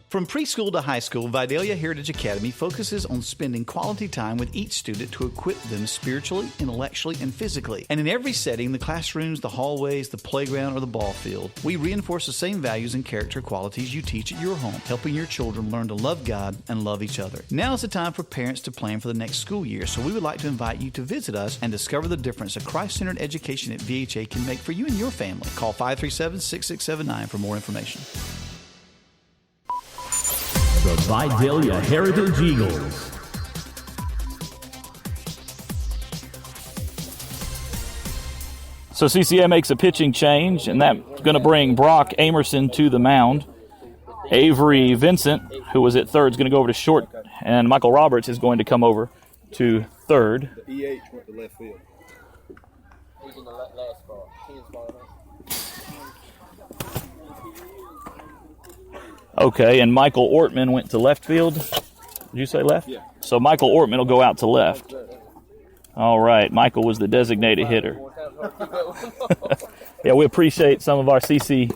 From preschool to high school, Vidalia Heritage Academy focuses on spending quality time with each student to equip them spiritually, intellectually, and physically. And in every setting, the classrooms, the hallways, the playground, or the ball field, we reinforce the same values and character qualities you teach at your home, helping your children learn to love God and love each other. Now is the time for parents to plan for the next school year, so we would like to invite you to visit us and discover the difference a Christ-centered education at VHA can make for you and your family. Call 537-6679 for more information. The Vidalia Heritage Eagles. So CCA makes a pitching change, and that's going to bring Brock Amerson to the mound. Avery Vincent, who was at third, is going to go over to short, and Michael Roberts is going to come over to third. The EH went to left field. He's in the last ball. Okay, and Michael Ortman went to left field. Did you say left? Yeah. So Michael Ortman will go out to left. All right, Michael was the designated hitter. Yeah, we appreciate some of our CCA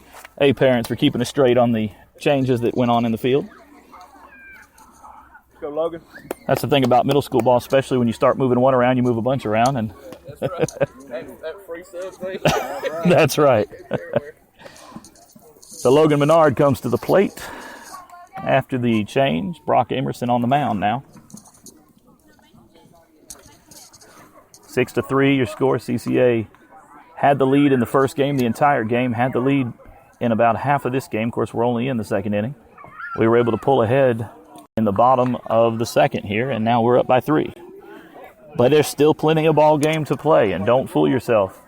parents for keeping us straight on the changes that went on in the field. Let's go, Logan. That's the thing about middle school ball, especially when you start moving one around, you move a bunch around. And That's right. that free sub thing. That's right. So Logan Menard comes to the plate after the change. Brock Amerson on the mound now. 6-3, your score. CCA had the lead in the first game, the entire game, had the lead in about half of this game. Of course, we're only in the second inning. We were able to pull ahead in the bottom of the second here, and now we're up by 3. But there's still plenty of ball game to play, and don't fool yourself.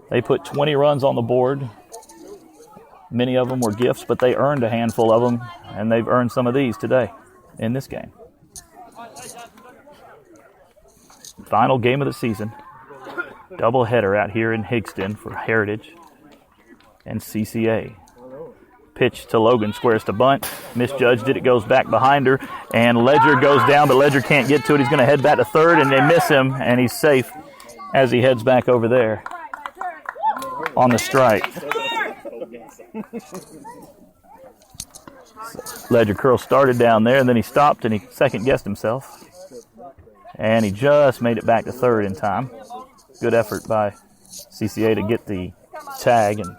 They put 20 runs on the board. Many of them were gifts, but they earned a handful of them, and they've earned some of these today in this game. Final game of the season. Doubleheader out here in Higston for Heritage and CCA. Pitch to Logan, squares to bunt. Misjudged it. It goes back behind her, and Ledger goes down, but Ledger can't get to it. He's going to head back to third, and they miss him, and he's safe as he heads back over there on the strike. Ledger Curl started down there, and then he stopped, and he second-guessed himself. And he just made it back to third in time. Good effort by CCA to get the tag and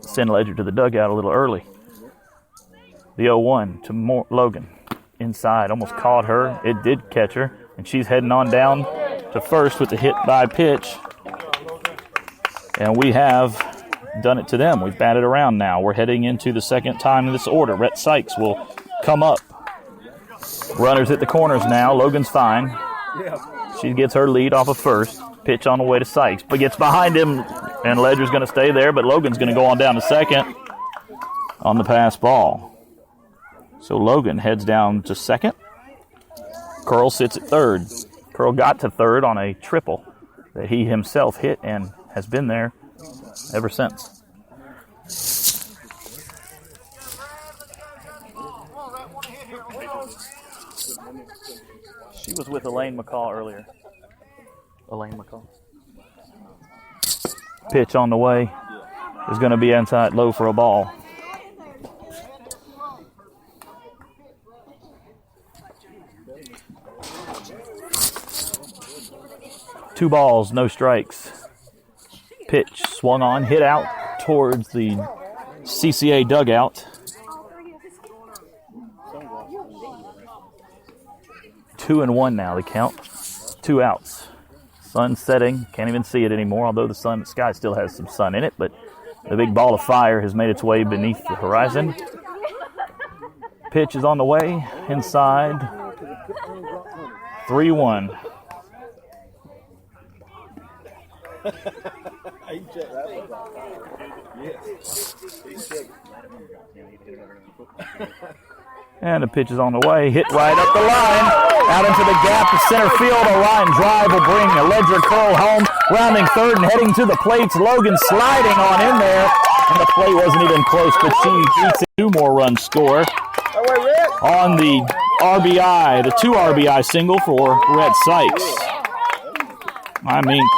send Ledger to the dugout a little early. The 0-1 to Logan. Inside, almost caught her. It did catch her, and she's heading on down to first with the hit by pitch. And we have done it to them. We've batted around now. We're heading into the second time in this order. Rhett Sykes will come up. Runners at the corners now. Logan's fine. She gets her lead off of first. Pitch on the way to Sykes, but gets behind him, and Ledger's going to stay there, but Logan's going to go on down to second on the pass ball. So Logan heads down to second. Curl sits at third. Curl got to third on a triple that he himself hit and has been there ever since. She was with Elaine McCall earlier. Elaine McCall. Pitch on the way is going to be inside low for a ball. Two balls, no strikes. Pitch swung on, hit out towards the CCA dugout. 2-1 now, the count. 2 outs. Sun setting, can't even see it anymore, although the sky still has some sun in it, but the big ball of fire has made its way beneath the horizon. Pitch is on the way, inside. 3-1. And the pitch is on the way, hit right up the line, out into the gap to center field. A line drive will bring a Ledger Curl home, rounding third and heading to the plates. Logan sliding on in there, and the play wasn't even close, but she beats a 2-more-run score on the RBI, the 2 RBI single for Rhett Sykes.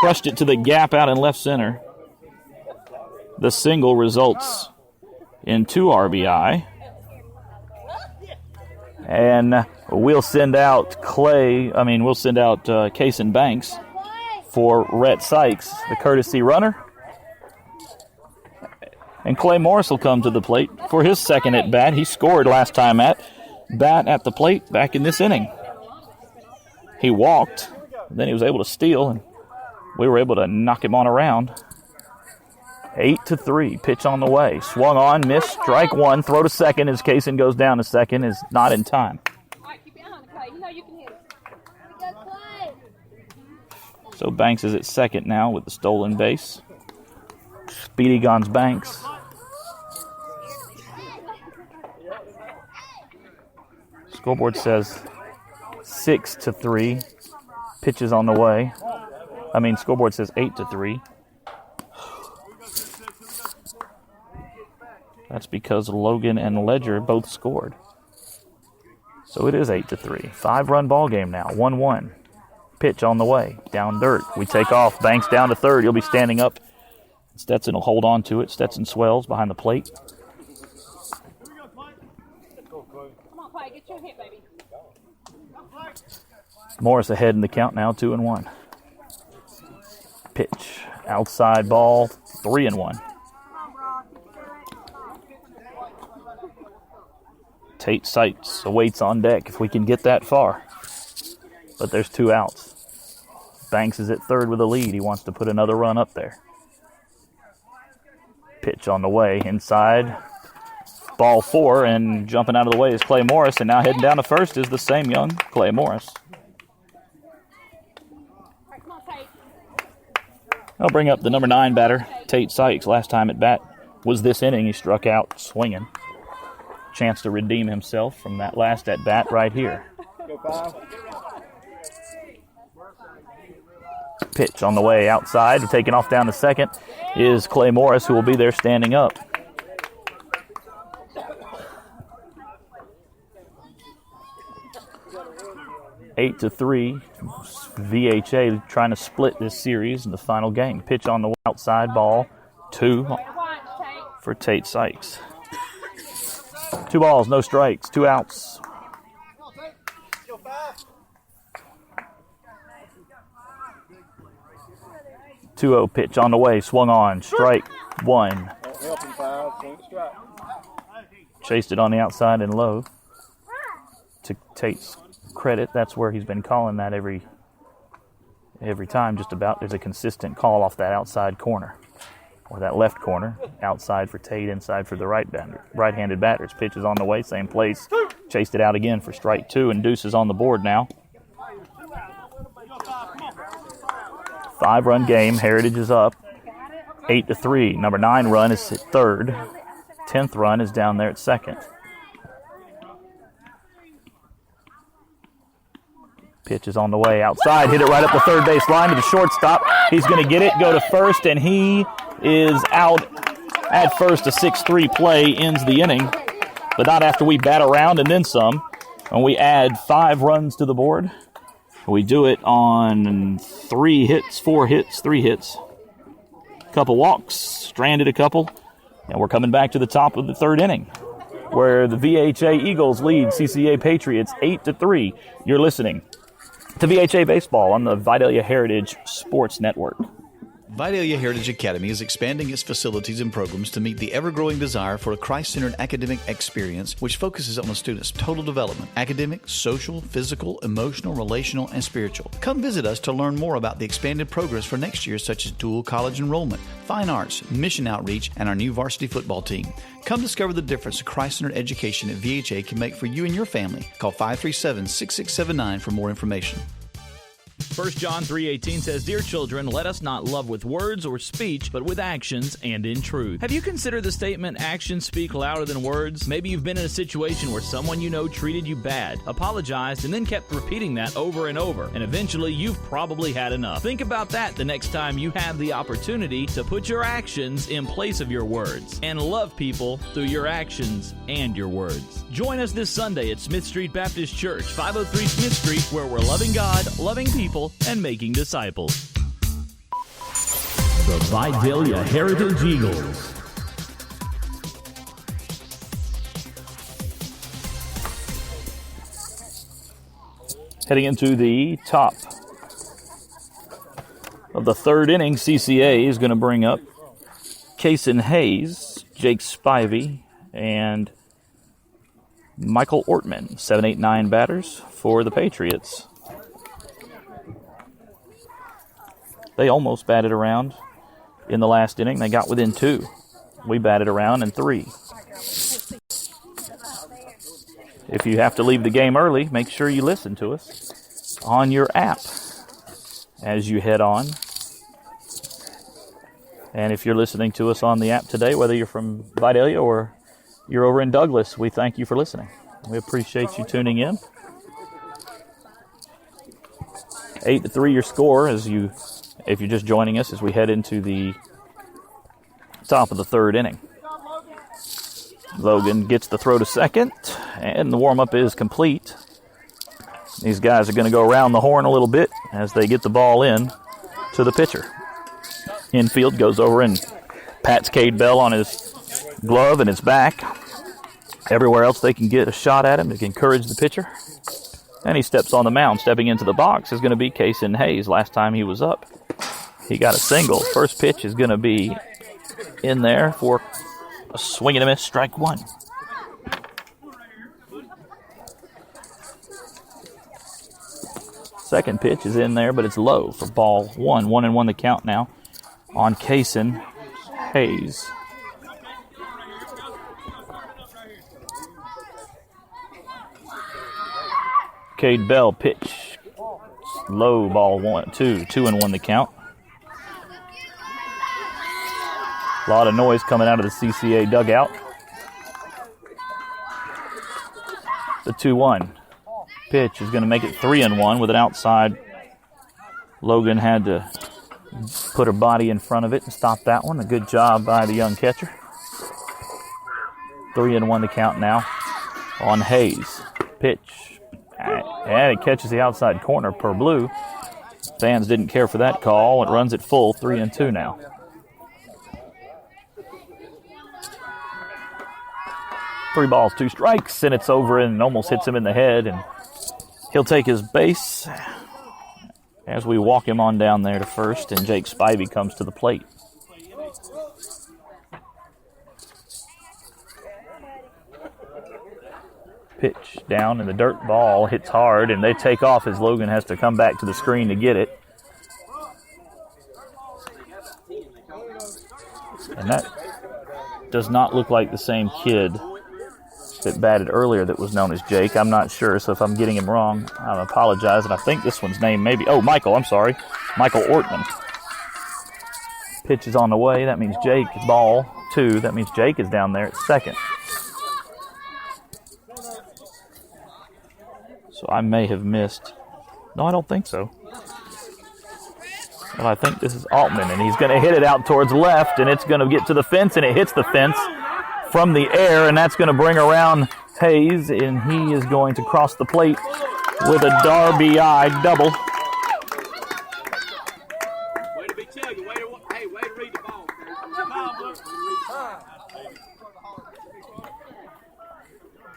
Crushed it to the gap out in left center. The single results in 2 RBI. And we'll send out Kason Banks for Rhett Sykes, the courtesy runner. And Clay Morris will come to the plate for his second at bat. He scored last time at the plate back in this inning. He walked, then he was able to steal, and we were able to knock him on around. 8-3, pitch on the way. Swung on, missed, strike one, throw to second as Kaysen goes down to second, is not in time. So Banks is at second now with the stolen base. Speedy Gons Banks. Scoreboard says 6-3, pitches on the way. Scoreboard says 8-3. That's because Logan and Ledger both scored. So it is 8-3. 5-run ball game now. 1-1. Pitch on the way. Down dirt. We take off. Banks down to third. He'll be standing up. Stetson will hold on to it. Stetson Swells behind the plate. Morris ahead in the count now. 2-1. Pitch. Outside ball. 3-1. Tate Sykes awaits on deck if we can get that far. But there's 2 outs. Banks is at third with a lead. He wants to put another run up there. Pitch on the way, inside. Ball 4, and jumping out of the way is Clay Morris, and now heading down to first is the same young Clay Morris. I'll bring up the number 9 batter, Tate Sykes. Last time at bat was this inning. He struck out swinging. Chance to redeem himself from that last at bat right here. Pitch on the way outside, taking off down to second is Clay Morris, who will be there standing up. Eight to 3, VHA trying to split this series in the final game. Pitch on the outside, ball 2 for Tate Sykes. 2 balls, no strikes, 2 outs. (2-0) pitch on the way, swung on, strike 1. Chased it on the outside and low. To Tate's credit, that's where he's been calling that every time just about. There's a consistent call off that outside corner. or that left corner. Outside for Tate, inside for the right-handed batters. Pitch is on the way, same place. Chased it out again for strike 2, and Deuce is on the board now. 5-run game. Heritage is up 8-3. Number 9 run is at third. 10th run is down there at second. Pitch is on the way outside. Hit it right up the third base line to the shortstop. He's going to get it, go to first, and he is out at first. A 6-3 play ends the inning, but not after we bat around and then some. And we add 5 runs to the board. We do it on 3 hits, 3 hits. A couple walks, stranded a couple, and we're coming back to the top of the third inning, where the VHA Eagles lead CCA Patriots 8-3. You're listening to VHA Baseball on the Vidalia Heritage Sports Network. Vidalia Heritage Academy is expanding its facilities and programs to meet the ever-growing desire for a Christ-centered academic experience which focuses on a student's total development: academic, social, physical, emotional, relational, and spiritual. Come visit us to learn more about the expanded programs for next year, such as dual college enrollment, fine arts, mission outreach, and our new varsity football team. Come discover the difference a Christ-centered education at VHA can make for you and your family. Call 537-6679 for more information. 1 John 3:18 says, "Dear children, let us not love with words or speech, but with actions and in truth." Have you considered the statement, "Actions speak louder than words"? Maybe you've been in a situation where someone you know treated you bad, apologized, and then kept repeating that over and over, and eventually you've probably had enough. Think about that the next time you have the opportunity to put your actions in place of your words and love people through your actions and your words. Join us this Sunday at Smith Street Baptist Church, 503 Smith Street, where we're loving God, loving people, and making disciples. The Vidalia Heritage Eagles. Heading into the top of the third inning, CCA is going to bring up Kason Hayes, Jake Spivey, and Michael Ortman, 7, 8, 9 batters for the Patriots. They almost batted around in the last inning. They got within 2. We batted around in 3. If you have to leave the game early, make sure you listen to us on your app as you head on. And if you're listening to us on the app today, whether you're from Vidalia or you're over in Douglas, we thank you for listening. We appreciate you tuning in. 8-3 your score if you're just joining us as we head into the top of the third inning. Logan gets the throw to second, and the warm-up is complete. These guys are going to go around the horn a little bit as they get the ball in to the pitcher. Infield goes over and pats Cade Bell on his glove and his back. Everywhere else they can get a shot at him to encourage the pitcher. And he steps on the mound. Stepping into the box is going to be Kason Hayes. Last time he was up, he got a single. First pitch is going to be in there for a swing and a miss, strike 1. Second pitch is in there, but it's low for ball 1. 1-1 the count now on Kason Hayes. Cade Bell pitch. Low, ball 1, 2. 2-1 the count. A lot of noise coming out of the CCA dugout. The 2-1 pitch is going to make it 3-1 with an outside. Logan had to put her body in front of it and stop that one. A good job by the young catcher. 3-1 the count now on Hayes. Pitch. And it catches the outside corner per blue. Fans didn't care for that call. It runs it full, 3-2 now. Three balls, 2 strikes, and it's over and almost hits him in the head. And he'll take his base as we walk him on down there to first, and Jake Spivey comes to the plate. Pitch down in the dirt, ball hits hard, and they take off as Logan has to come back to the screen to get it. And that does not look like the same kid that batted earlier that was known as Jake. I'm not sure, so if I'm getting him wrong, I apologize. And I think this one's name maybe, Michael, I'm sorry. Michael Ortman. Pitch is on the way. That means Jake, ball 2. That means Jake is down there at second. So I may have missed. No, I don't think so. Well, I think this is Altman, and he's going to hit it out towards left, and it's going to get to the fence, and it hits the fence from the air, and that's going to bring around Hayes, and he is going to cross the plate with a RBI double. Way to be chugging. Way to read the ball. Come on, Blue.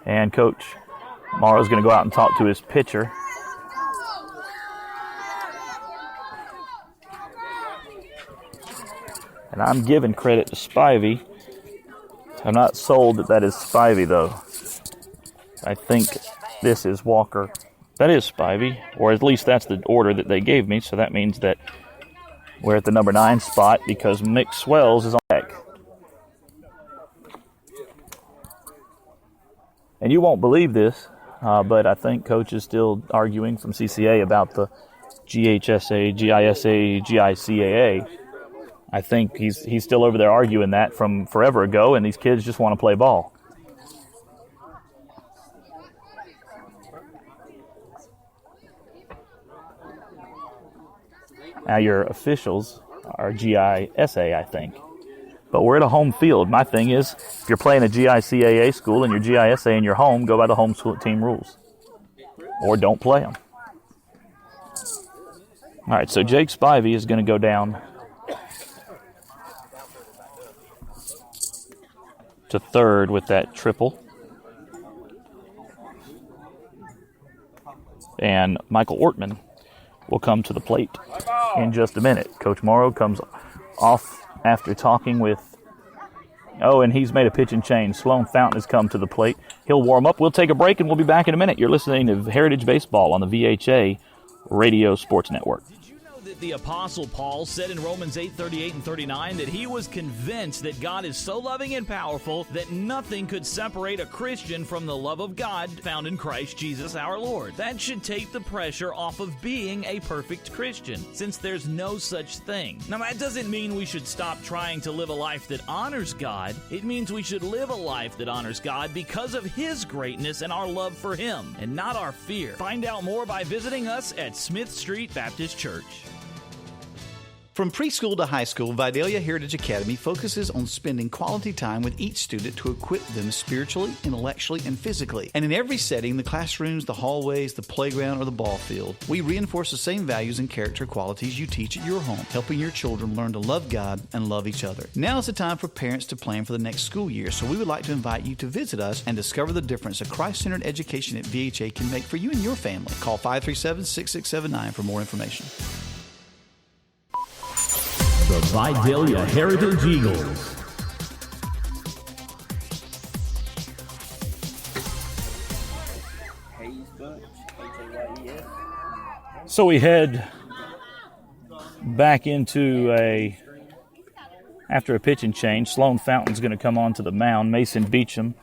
And Coach Morrow's going to go out and talk to his pitcher. And I'm giving credit to Spivey. I'm not sold that is Spivey, though. I think this is Walker. That is Spivey, or at least that's the order that they gave me, so that means that we're at the number 9 spot because Mick Swells is on deck. And you won't believe this, but I think Coach is still arguing from CCA about the GHSA, GISA, GICAA. I think he's still over there arguing that from forever ago, and these kids just want to play ball. Now your officials are GISA, I think. But we're at a home field. My thing is, if you're playing a GICAA school and you're GISA in your home, go by the home school team rules. Or don't play them. All right, so Jake Spivey is going to go down to third with that triple. And Michael Ortman will come to the plate in just a minute. Coach Morrow comes off after talking with... and he's made a pitch and change. Sloan Fountain has come to the plate. He'll warm up. We'll take a break, and we'll be back in a minute. You're listening to Heritage Baseball on the VHA Radio Sports Network. The Apostle Paul said in Romans 8:38 and 39 that he was convinced that God is so loving and powerful that nothing could separate a Christian from the love of God found in Christ Jesus our Lord. That should take the pressure off of being a perfect Christian, since there's no such thing. Now, that doesn't mean we should stop trying to live a life that honors God. It means we should live a life that honors God because of His greatness and our love for Him, and not our fear. Find out more by visiting us at Smith Street Baptist Church. From preschool to high school, Vidalia Heritage Academy focuses on spending quality time with each student to equip them spiritually, intellectually, and physically. And in every setting, the classrooms, the hallways, the playground, or the ball field, we reinforce the same values and character qualities you teach at your home, helping your children learn to love God and love each other. Now is the time for parents to plan for the next school year, so we would like to invite you to visit us and discover the difference a Christ-centered education at VHA can make for you and your family. Call 537-6679 for more information. The Vidalia Heritage Eagles. So we head back into after a pitch and change. Sloan Fountain's going to come onto the mound. Mason Beecham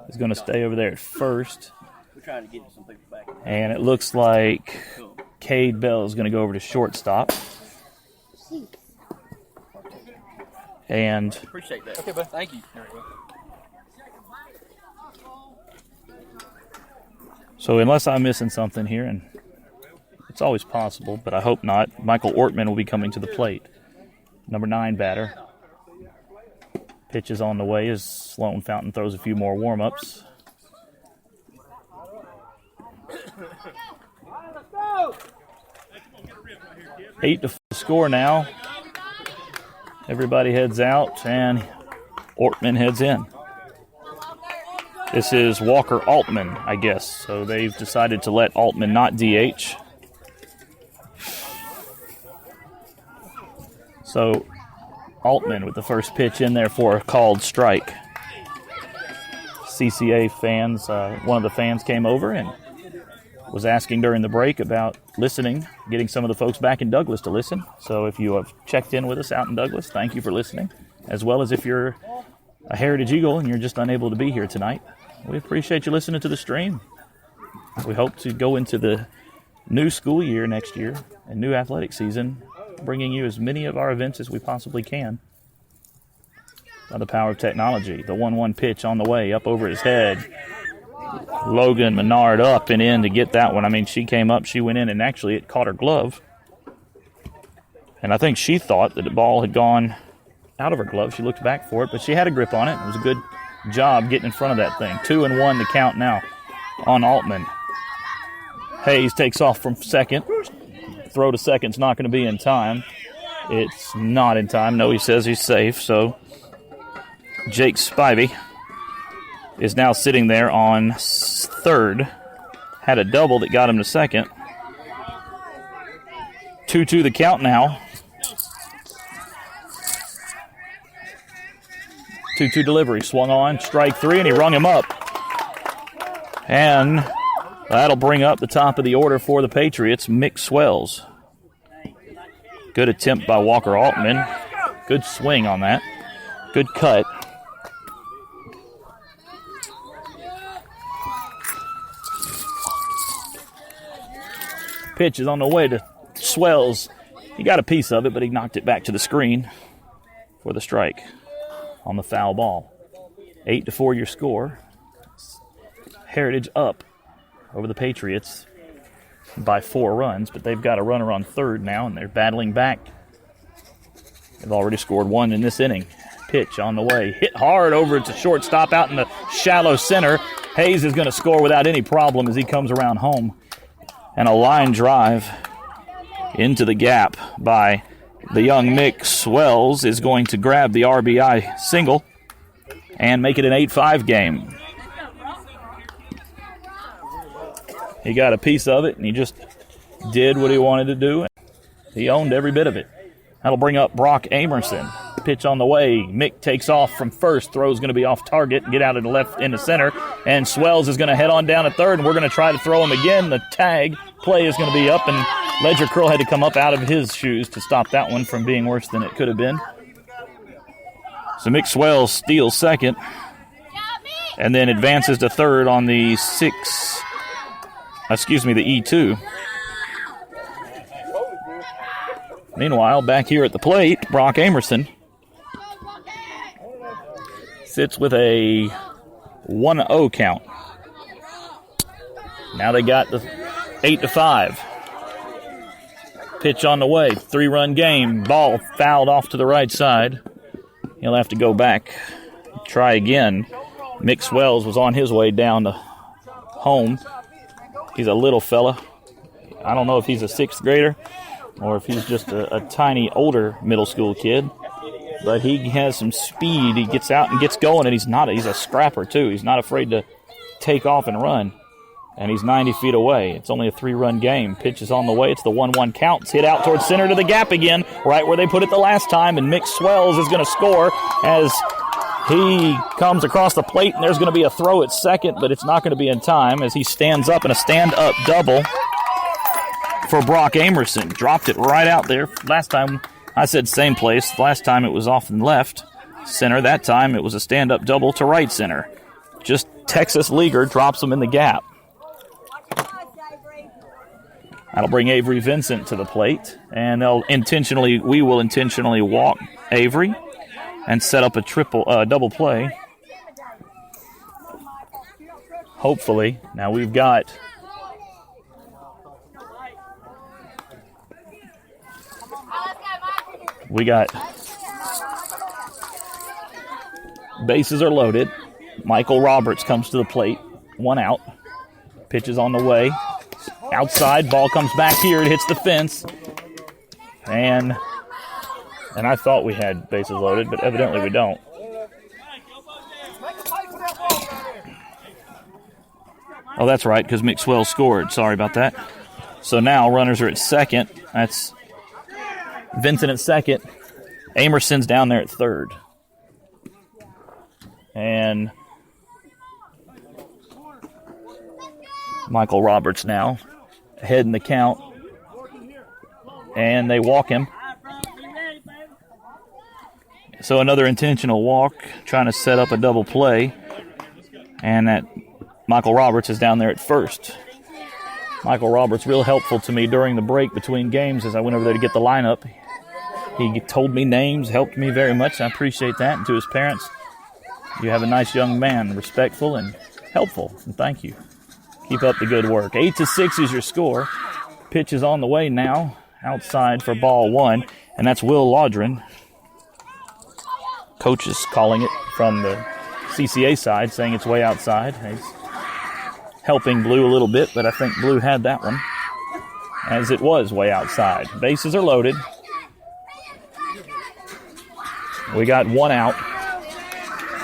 is going to stay over there at first. We're trying to get some people back. And it looks like Cade Bell is going to go over to shortstop. And Appreciate that. Okay, bud. Thank you. so unless I'm missing something here, and it's always possible, but I hope not, Michael Ortman will be coming to the plate. Number 9 batter. Pitch is on the way as Sloan Fountain throws a few more warm-ups. Eight to score now. Everybody heads out, and Ortman heads in. This is Walker Altman, I guess. So they've decided to let Altman not DH. So Altman with the first pitch in there for a called strike. CCA fans, one of the fans came over and was asking during the break about listening, getting some of the folks back in Douglas to listen. So if you have checked in with us out in Douglas, thank you for listening. As well as if you're a Heritage Eagle and you're just unable to be here tonight, we appreciate you listening to the stream. We hope to go into the new school year next year and new athletic season, bringing you as many of our events as we possibly can. By the power of technology, the 1-1 pitch on the way, up over his head. Logan Menard up and in to get that one. I mean, she came up, she went in, and actually it caught her glove. And I think she thought that the ball had gone out of her glove. She looked back for it, but she had a grip on it. It was a good job getting in front of that thing. 2-1 to count now on Altman. Hayes takes off from second. Throw to second's not going to be in time. It's not in time. No, he says he's safe. So Jake Spivey is now sitting there on third. Had a double that got him to second. 2-2 the count now. 2-2 delivery. Swung on, strike three, and he rung him up. And that'll bring up the top of the order for the Patriots, Mick Swells. Good attempt by Walker Altman. Good swing on that. Good cut. Pitch is on the way to Swells. He got a piece of it, but he knocked it back to the screen for the strike on the foul ball. 8-4 your score. Heritage up over the Patriots by 4 runs, but they've got a runner on third now, and they're battling back. They've already scored 1 in this inning. Pitch on the way. Hit hard over to shortstop out in the shallow center. Hayes is going to score without any problem as he comes around home. And a line drive into the gap by the young Mick Swells is going to grab the RBI single and make it an 8-5 game. He got a piece of it, and he just did what he wanted to do. He owned every bit of it. That'll bring up Brock Amerson. Pitch on the way. Mick takes off from first. Throw's going to be off target. Get out of the left into center. And Swells is going to head on down to third, and we're going to try to throw him again. The tag play is going to be up, and Ledger Curl had to come up out of his shoes to stop that one from being worse than it could have been. So Mick Swells steals second and then advances to third on the E2. Meanwhile, back here at the plate, Brock Amerson sits with a 1-0 count. Now they got the 8-5. Pitch on the way, 3-run game. Ball fouled off to the right side. He'll have to go back, try again. Mick Swells was on his way down to home. He's a little fella. I don't know if he's a 6th grader or if he's just a tiny older middle school kid. But he has some speed. He gets out and gets going, and he's a scrapper too. He's not afraid to take off and run. And he's 90 feet away. It's only a 3-run game. Pitch is on the way. It's the 1-1 count. It's hit out towards center to the gap again, right where they put it the last time. And Mick Swells is going to score as he comes across the plate, and there's going to be a throw at second, but it's not going to be in time as he stands up in a stand-up double for Brock Amerson. Dropped it right out there. Last time I said same place. Last time it was off and left center. That time it was a stand-up double to right center. Just Texas leaguer drops him in the gap. That'll bring Avery Vincent to the plate, and we will intentionally walk Avery and set up a double play. Hopefully. Now we've got bases are loaded. Michael Roberts comes to the plate. 1 out. Pitch is on the way. Outside, ball comes back here. It hits the fence. And I thought we had bases loaded, but evidently we don't. Oh, that's right, because Mick Swells scored. Sorry about that. So now runners are at second. That's Vincent at second. Amerson's down there at third. And Michael Roberts now ahead in the count. And they walk him. So another intentional walk, trying to set up a double play. And that Michael Roberts is down there at first. Michael Roberts, real helpful to me during the break between games as I went over there to get the lineup. He told me names, helped me very much. I appreciate that. And to his parents, you have a nice young man, respectful and helpful. And thank you. Keep up the good work. 8-6 is your score. Pitch is on the way now. Outside for ball one, and that's Will Laudrin. Coach is calling it from the CCA side, saying it's way outside. He's helping Blue a little bit, but I think Blue had that one, as it was way outside. Bases are loaded. We got one out,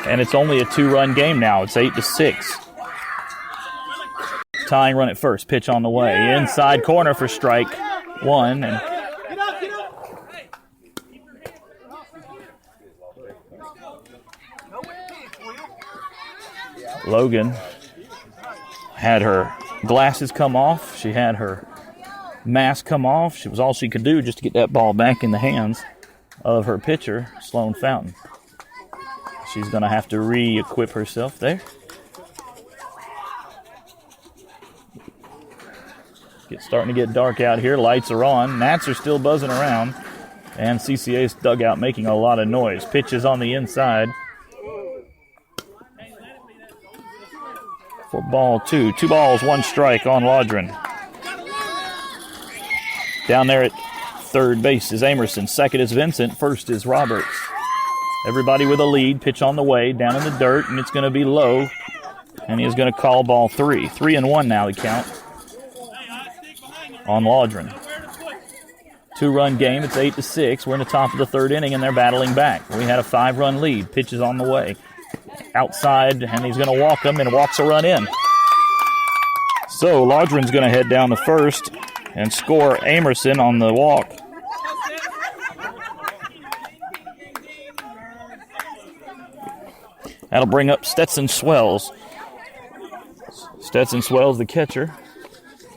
and it's only a 2-run game now. It's 8-6. Tying run at first. Pitch on the way. Inside corner for strike one, and Logan had her glasses come off. She had her mask come off. It was all she could do just to get that ball back in the hands of her pitcher, Sloan Fountain. She's going to have to re-equip herself there. It's starting to get dark out here. Lights are on. Gnats are still buzzing around. And CCA's dugout making a lot of noise. Pitches on the inside for ball two. 2 balls, 1 strike on Laudrin. Down there at third base is Amerson. Second is Vincent. First is Roberts. Everybody with a lead. Pitch on the way. Down in the dirt. And it's going to be low. And he is going to call ball 3. 3-1 now the count on Laudrin. 2-run game. It's 8-6. We're in the top of the third inning, and they're battling back. We had a 5-run lead. Pitch is on the way. Outside, and he's going to walk him, and walks a run in. So Laudrin's going to head down the first and score Amerson on the walk. That'll bring up Stetson Swells. Stetson Swells, the catcher.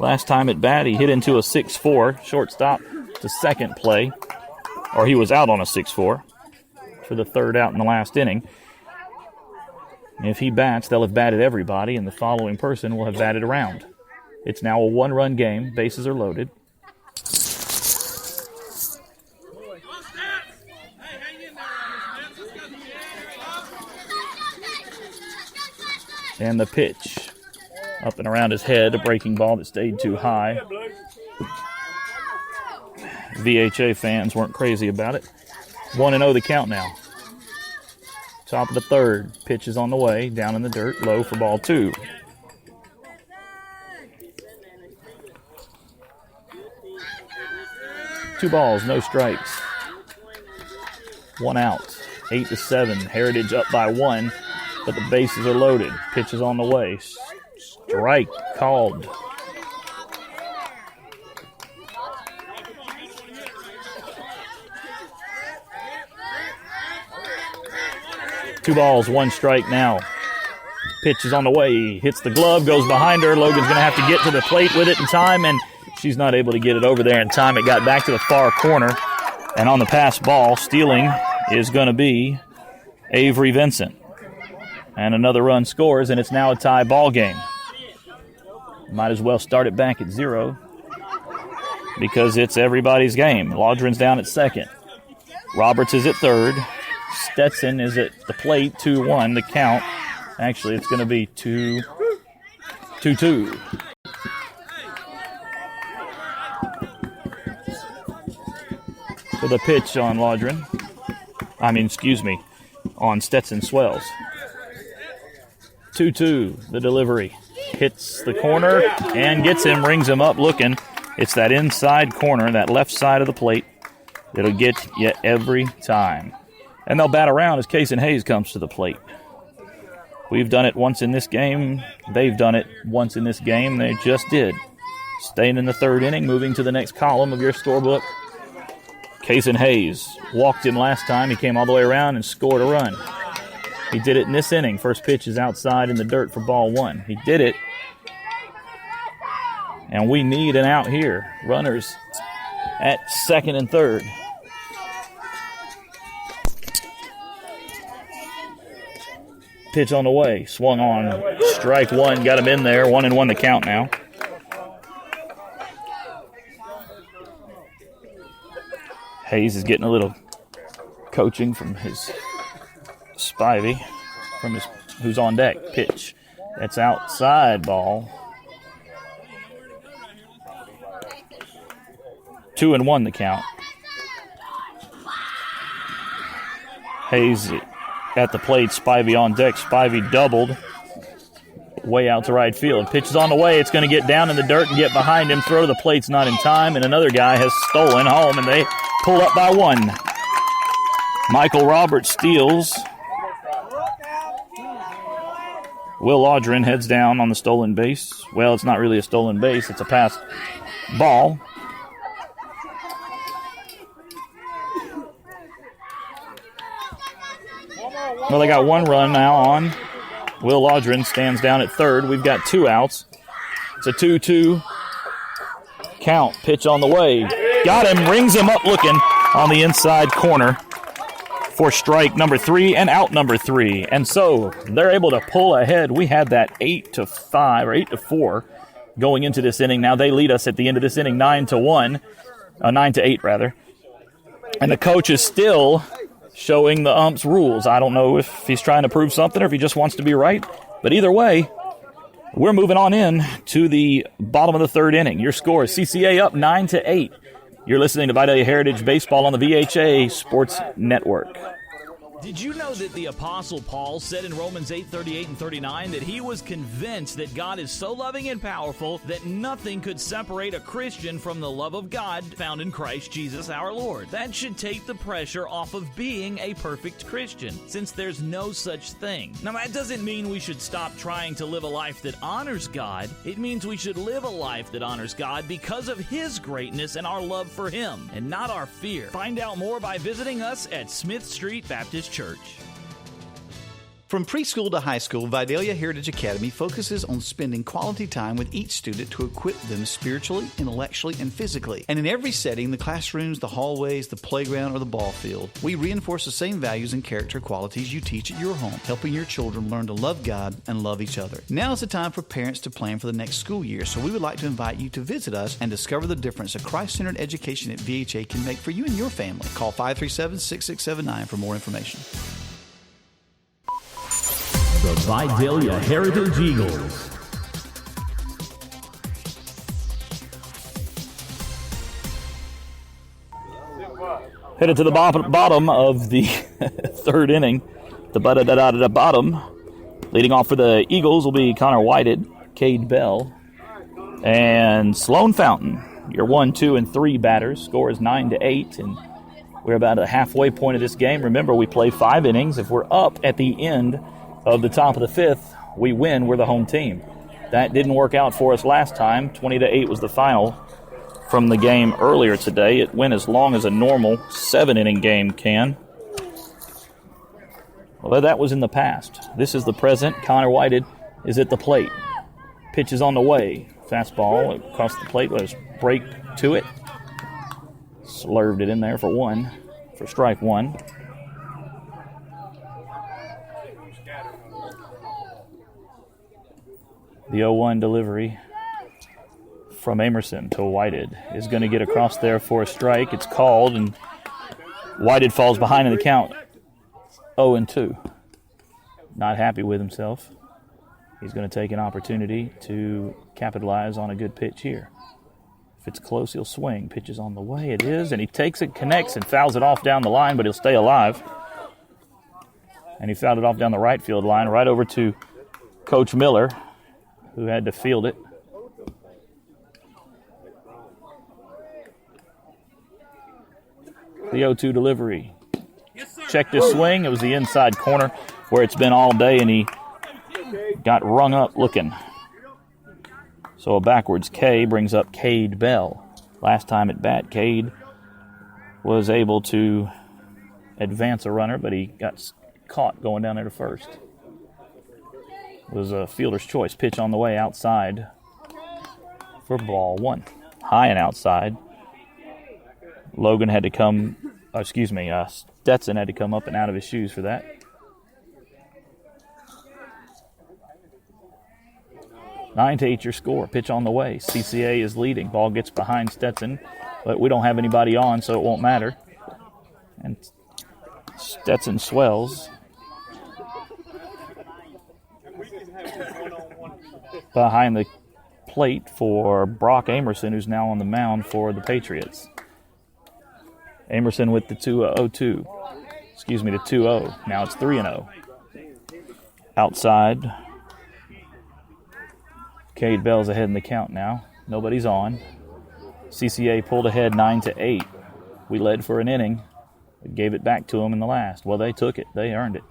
Last time at bat, he hit into a 6-4 shortstop to second play, or he was out on a 6-4 for the third out in the last inning. If he bats, they'll have batted everybody, and the following person will have batted around. It's now a 1-run game. Bases are loaded. And the pitch. Up and around his head, a breaking ball that stayed too high. VHA fans weren't crazy about it. 1-0 the count now. Top of the third. Pitch is on the way. Down in the dirt. Low for ball 2. Two balls, no strikes. 1 out. 8-7. Heritage up by 1, but the bases are loaded. Pitch is on the way. Strike called. Two balls, 1 strike now. Pitch is on the way. Hits the glove, goes behind her. Logan's going to have to get to the plate with it in time, and she's not able to get it over there in time. It got back to the far corner, and on the pass ball, stealing is going to be Avery Vincent. And another run scores, and it's now a tie ball game. Might as well start it back at 0 because it's everybody's game. Laudrin's down at second. Roberts is at third. Stetson is at the plate, 2-1 the count. Actually, it's going to be 2-2. So the pitch on Laudrin. On Stetson Swells. 2-2, the delivery. Hits the corner and gets him, rings him up looking. It's that inside corner, that left side of the plate, that'll get you every time. And they'll bat around as Kason Hayes comes to the plate. We've done it once in this game. They've done it once in this game. They just did. Staying in the third inning, moving to the next column of your scorebook. Kason Hayes walked him last time. He came all the way around and scored a run. He did it in this inning. First pitch is outside in the dirt for ball 1. He did it And we need an out here. Runners at second and third. Pitch on the way. Swung on. Strike one. Got him in there. 1-1 the count now. Hayes is getting a little coaching from his Spivey, from his who's on deck. Pitch. That's outside ball. 2-1 the count. Hayes at the plate. Spivey on deck. Spivey doubled. Way out to right field. Pitch is on the way. It's going to get down in the dirt and get behind him. Throw to the plate's not in time, and another guy has stolen home, and they pull up by one. Michael Roberts steals. Will Audrin heads down on the stolen base. Well, it's not really a stolen base. It's a passed ball. Well, they got one run now on. Will Audrin stands down at third. We've got 2 outs. It's a 2-2 count. Pitch on the way. Got him. Rings him up looking on the inside corner for strike number 3 and out number 3. And so they're able to pull ahead. We had that 8-5 or 8-4 going into this inning. Now they lead us at the end of this inning 9-1, 9-8 rather. And the coach is still showing the ump's rules. I don't know if he's trying to prove something or if he just wants to be right. But either way, we're moving on in to the bottom of the third inning. Your score is CCA up 9-8. You're listening to Vidalia Heritage Baseball on the VHA Sports Network. Did you know that the Apostle Paul said in Romans 8:38 and 39 that he was convinced that God is so loving and powerful that nothing could separate a Christian from the love of God found in Christ Jesus our Lord? That should take the pressure off of being a perfect Christian, since there's no such thing. Now, that doesn't mean we should stop trying to live a life that honors God. It means we should live a life that honors God because of His greatness and our love for Him, and not our fear. Find out more by visiting us at Smith Street Baptist Church. From preschool to high school, Vidalia Heritage Academy focuses on spending quality time with each student to equip them spiritually, intellectually, and physically. And in every setting, the classrooms, the hallways, the playground, or the ball field, we reinforce the same values and character qualities you teach at your home, helping your children learn to love God and love each other. Now is the time for parents to plan for the next school year, so we would like to invite you to visit us and discover the difference a Christ-centered education at VHA can make for you and your family. Call 537-6679 for more information. The Vidalia Heritage Eagles. Headed to the bottom of the third inning. The bottom. Leading off for the Eagles will be Connor Whited, Cade Bell, and Sloan Fountain. Your 1, 2, and 3 batters. Score is 9-8, and we're about a halfway point of this game. Remember, we play 5 innings. If we're up at the end of the top of the 5th, we win. We're the home team. That didn't work out for us last time. 20-8 was the final from the game earlier today. It went as long as a normal 7-inning game can. Well, that was in the past. This is the present. Connor Whited is at the plate. Pitch is on the way. Fastball across the plate. Let's break to it. Slurved it in there for strike 1. The 0-1 delivery from Amerson to Whited is going to get across there for a strike. It's called, and Whited falls behind in the count. 0-2. Not happy with himself. He's going to take an opportunity to capitalize on a good pitch here. If it's close, he'll swing. Pitch is on the way. It is, and he takes it, connects, and fouls it off down the line, but he'll stay alive. And he fouled it off down the right field line, right over to Coach Miller, who had to field it. The 0-2 delivery. Checked his swing. It was the inside corner where it's been all day, and he got rung up looking. So a backwards K brings up Cade Bell. Last time at bat, Cade was able to advance a runner, but he got caught going down there to first. It was a fielder's choice. Pitch on the way outside for ball one. High and outside. Logan had to come, Stetson had to come up and out of his shoes for that. Nine to 8 your score. Pitch on the way. CCA is leading. Ball gets behind Stetson, but we don't have anybody on, so it won't matter. And Stetson swells. Behind the plate for Brock Amerson, who's now on the mound for the Patriots. Amerson with the 2-0. The 2-0. Now it's 3-0. Outside. Cade Bell's ahead in the count now. Nobody's on. CCA pulled ahead 9-8. We led for an inning. We gave it back to them in the last. Well, they took it. They earned it.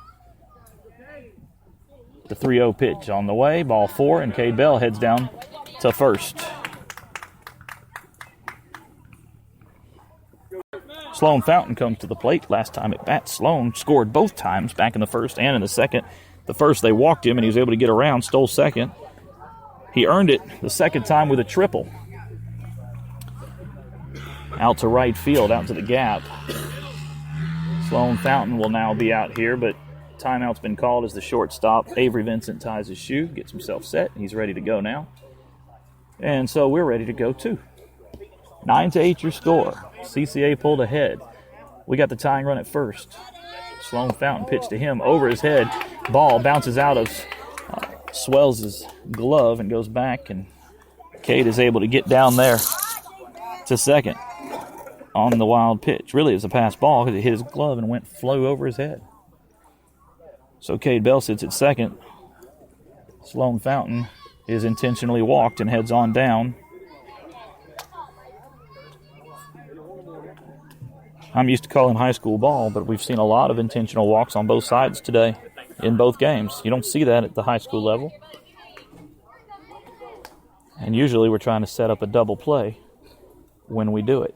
The 3-0 pitch on the way. Ball 4, and Cade Bell heads down to first. Sloan Fountain comes to the plate. Last time at bat, Sloan scored both times, back in the first and in the second. The first, they walked him, and he was able to get around, stole second. He earned it the second time with a triple. Out to right field, out to the gap. Sloan Fountain will now be out here, but timeout's been called as the shortstop. Avery Vincent ties his shoe, gets himself set. He's ready to go now. And so we're ready to go too. 9-8 your score. CCA pulled ahead. We got the tying run at first. Sloan Fountain pitched to him over his head. Ball bounces out of Swells' glove and goes back, and Cade is able to get down there to second on the wild pitch. Really, it's a pass ball because it hit his glove and flew over his head. So Cade Bell sits at second. Sloan Fountain is intentionally walked and heads on down. I'm used to calling high school ball, but we've seen a lot of intentional walks on both sides today in both games. You don't see that at the high school level. And usually we're trying to set up a double play when we do it.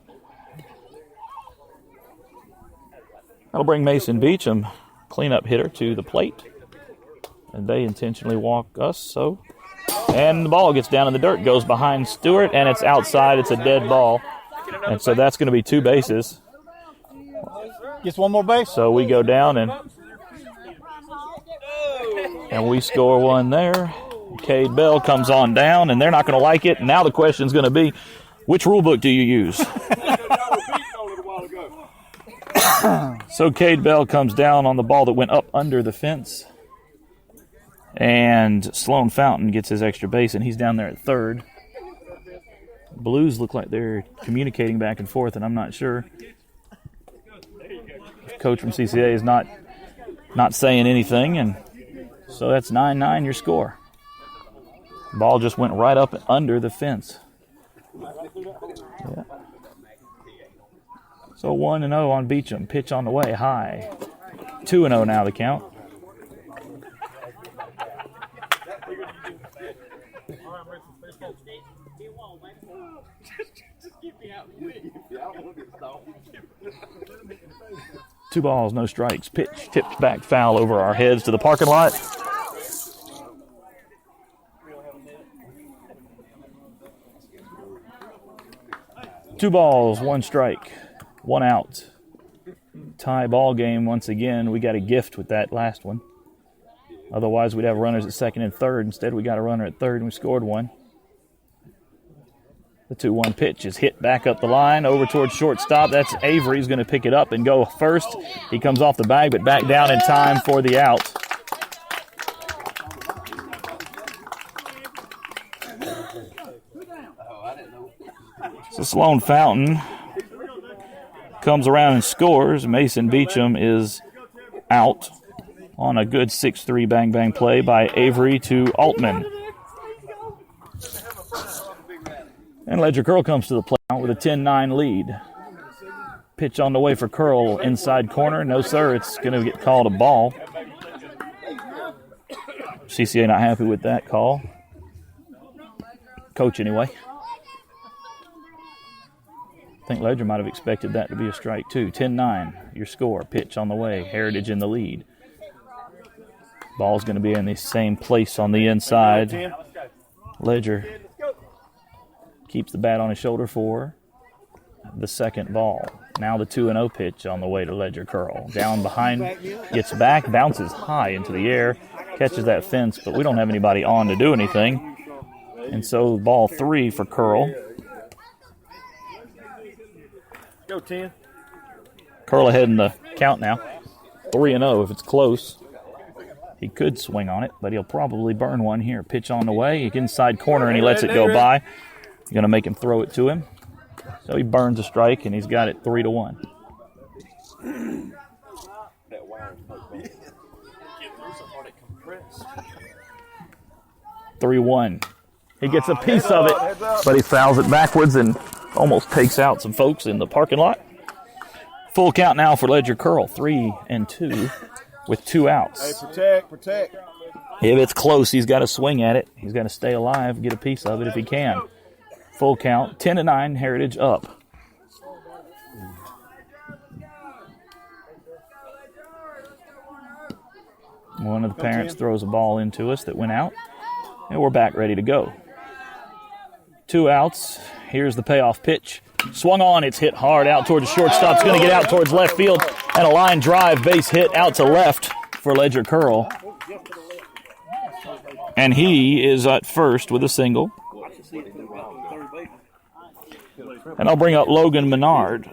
That'll bring Mason Beecham, cleanup hitter, to the plate. And they intentionally walk us, so. And the ball gets down in the dirt, goes behind Stewart, and it's outside. It's a dead ball. And so that's going to be 2 bases. Gets one more base. So we go down and we score one there. Cade Bell comes on down, and they're not going to like it. And now the question is going to be, which rule book do you use? So Cade Bell comes down on the ball that went up under the fence. And Sloan Fountain gets his extra base, and he's down there at third. Blues look like they're communicating back and forth, and I'm not sure. Coach from CCA is not saying anything, and so that's 9-9 your score. Ball just went right up and under the fence. Yeah. So 1-0 on Beecham. Pitch on the way, high. 2-0 now the count. Two balls, no strikes. Pitch tipped back foul over our heads to the parking lot. Two balls, one strike, one out. Tie ball game once again. We got a gift with that last one. Otherwise, we'd have runners at second and third. Instead, we got a runner at third, and we scored one. The 2-1 pitch is hit back up the line, over towards shortstop. That's Avery. He's going to pick it up and go first. He comes off the bag, but back down in time for the out. So Sloan Fountain comes around and scores. Mason Beecham is out on a good 6-3 bang-bang play by Avery to Altman. And Ledger Curl comes to the plate with a 10-9 lead. Pitch on the way for Curl, inside corner. No, sir, it's going to get called a ball. CCA not happy with that call. Coach, anyway. I think Ledger might have expected that to be a strike, too. 10-9, your score. Pitch on the way. Heritage in the lead. Ball's going to be in the same place on the inside. Ledger keeps the bat on his shoulder for the second ball. Now the 2-0 pitch on the way to Ledger Curl. Down behind, gets back, bounces high into the air, catches that fence, but we don't have anybody on to do anything. And so ball 3 for Curl. Go 10. Curl ahead in the count now. 3-0 if it's close. He could swing on it, but he'll probably burn one here. Pitch on the way, inside corner, and he lets it go by. Going to make him throw it to him. So he burns a strike, and he's got it 3-1. 3-1. He gets a piece of it, but he fouls it backwards and almost takes out some folks in the parking lot. Full count now for Ledger Curl, 3-2 with 2 outs. Hey, protect. If it's close, he's got to swing at it. He's got to stay alive, get a piece of it if he can. Full count, 10-9, Heritage up. One of the parents throws a ball into us that went out, and we're back ready to go. 2 outs. Here's the payoff pitch. Swung on, it's hit hard out towards the shortstop. It's going to get out towards left field, and a line drive base hit out to left for Ledger Curl. And he is at first with a single. And I'll bring up Logan Menard.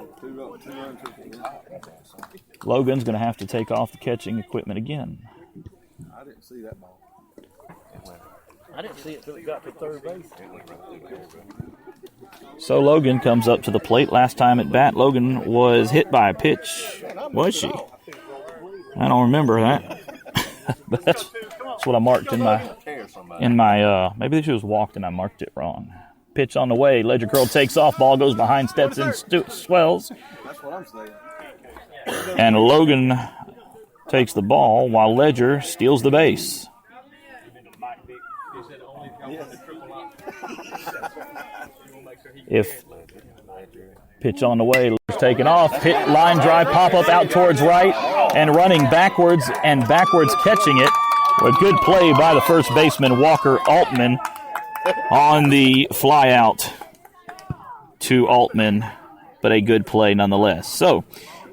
Logan's going to have to take off the catching equipment again. I didn't see that ball. I didn't see it until it got to third base. So Logan comes up to the plate. Last time at bat, Logan was hit by a pitch. Was she? I don't remember that. But that's what I marked in my maybe she was walked and I marked it wrong. Pitch on the way. Ledger Curl takes off. Ball goes behind Stetson Swells. That's what I'm saying. And Logan takes the ball while Ledger steals the base. If pitch on the way, taken off, hit line drive, pop up out towards right, and running backwards catching it. A good play by the first baseman, Walker Altman, on the fly out to Altman, but a good play nonetheless. So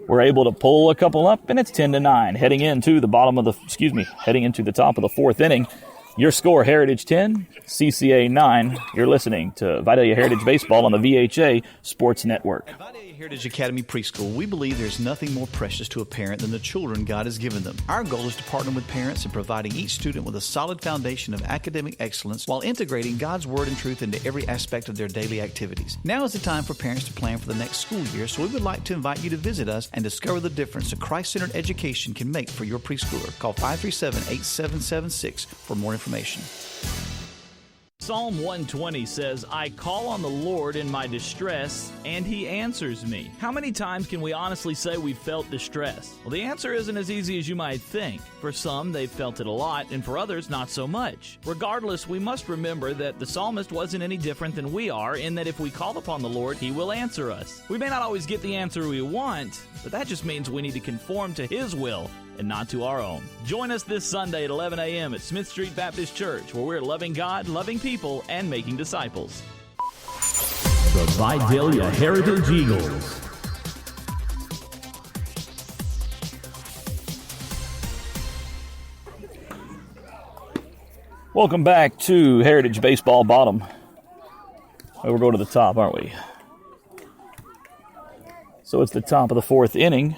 we're able to pull a couple up, and it's 10-9, heading into the top of the fourth inning. Your score, Heritage 10, CCA 9. You're listening to Vidalia Heritage Baseball on the VHA Sports Network. At Vidalia Heritage Academy Preschool, we believe there's nothing more precious to a parent than the children God has given them. Our goal is to partner with parents in providing each student with a solid foundation of academic excellence while integrating God's Word and truth into every aspect of their daily activities. Now is the time for parents to plan for the next school year, so we would like to invite you to visit us and discover the difference a Christ-centered education can make for your preschooler. Call 537-8776 for more information. Psalm 120 says, I call on the Lord in my distress, and He answers me. How many times can we honestly say we've felt distress? Well, the answer isn't as easy as you might think. For some, they've felt it a lot, and for others, not so much. Regardless, we must remember that the psalmist wasn't any different than we are, in that if we call upon the Lord, He will answer us. We may not always get the answer we want, but that just means we need to conform to His will and not to our own. Join us this Sunday at 11 a.m. at Smith Street Baptist Church, where we're loving God, loving people, and making disciples. The Vidalia Heritage Eagles. Welcome back to Heritage Baseball Bottom. We're going to the top, aren't we? So it's the top of the fourth inning.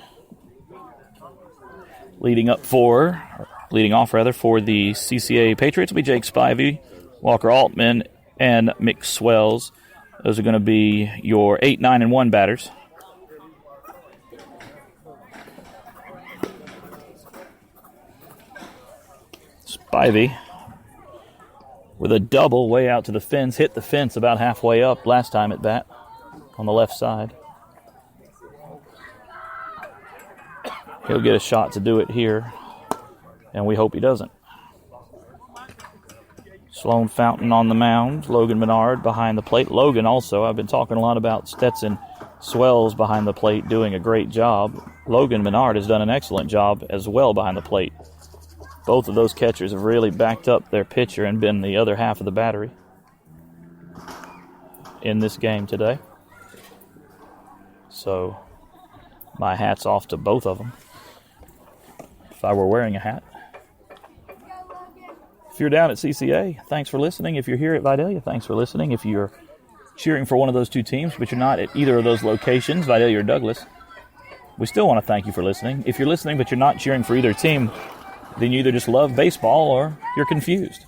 Leading off for the CCA Patriots will be Jake Spivey, Walker Altman, and Mick Swells. Those are going to be your 8, 9, and 1 batters. Spivey with a double way out to the fence. Hit the fence about halfway up last time at bat on the left side. He'll get a shot to do it here, and we hope he doesn't. Sloan Fountain on the mound. Logan Menard behind the plate. Logan also, I've been talking a lot about Stetson Swells behind the plate doing a great job. Logan Menard has done an excellent job as well behind the plate. Both of those catchers have really backed up their pitcher and been the other half of the battery. in this game today. So my hat's off to both of them, if I were wearing a hat. If you're down at CCA, thanks for listening. If you're here at Vidalia, thanks for listening. If you're cheering for one of those two teams, but you're not at either of those locations, Vidalia or Douglas, we still want to thank you for listening. If you're listening but you're not cheering for either team, then you either just love baseball or you're confused.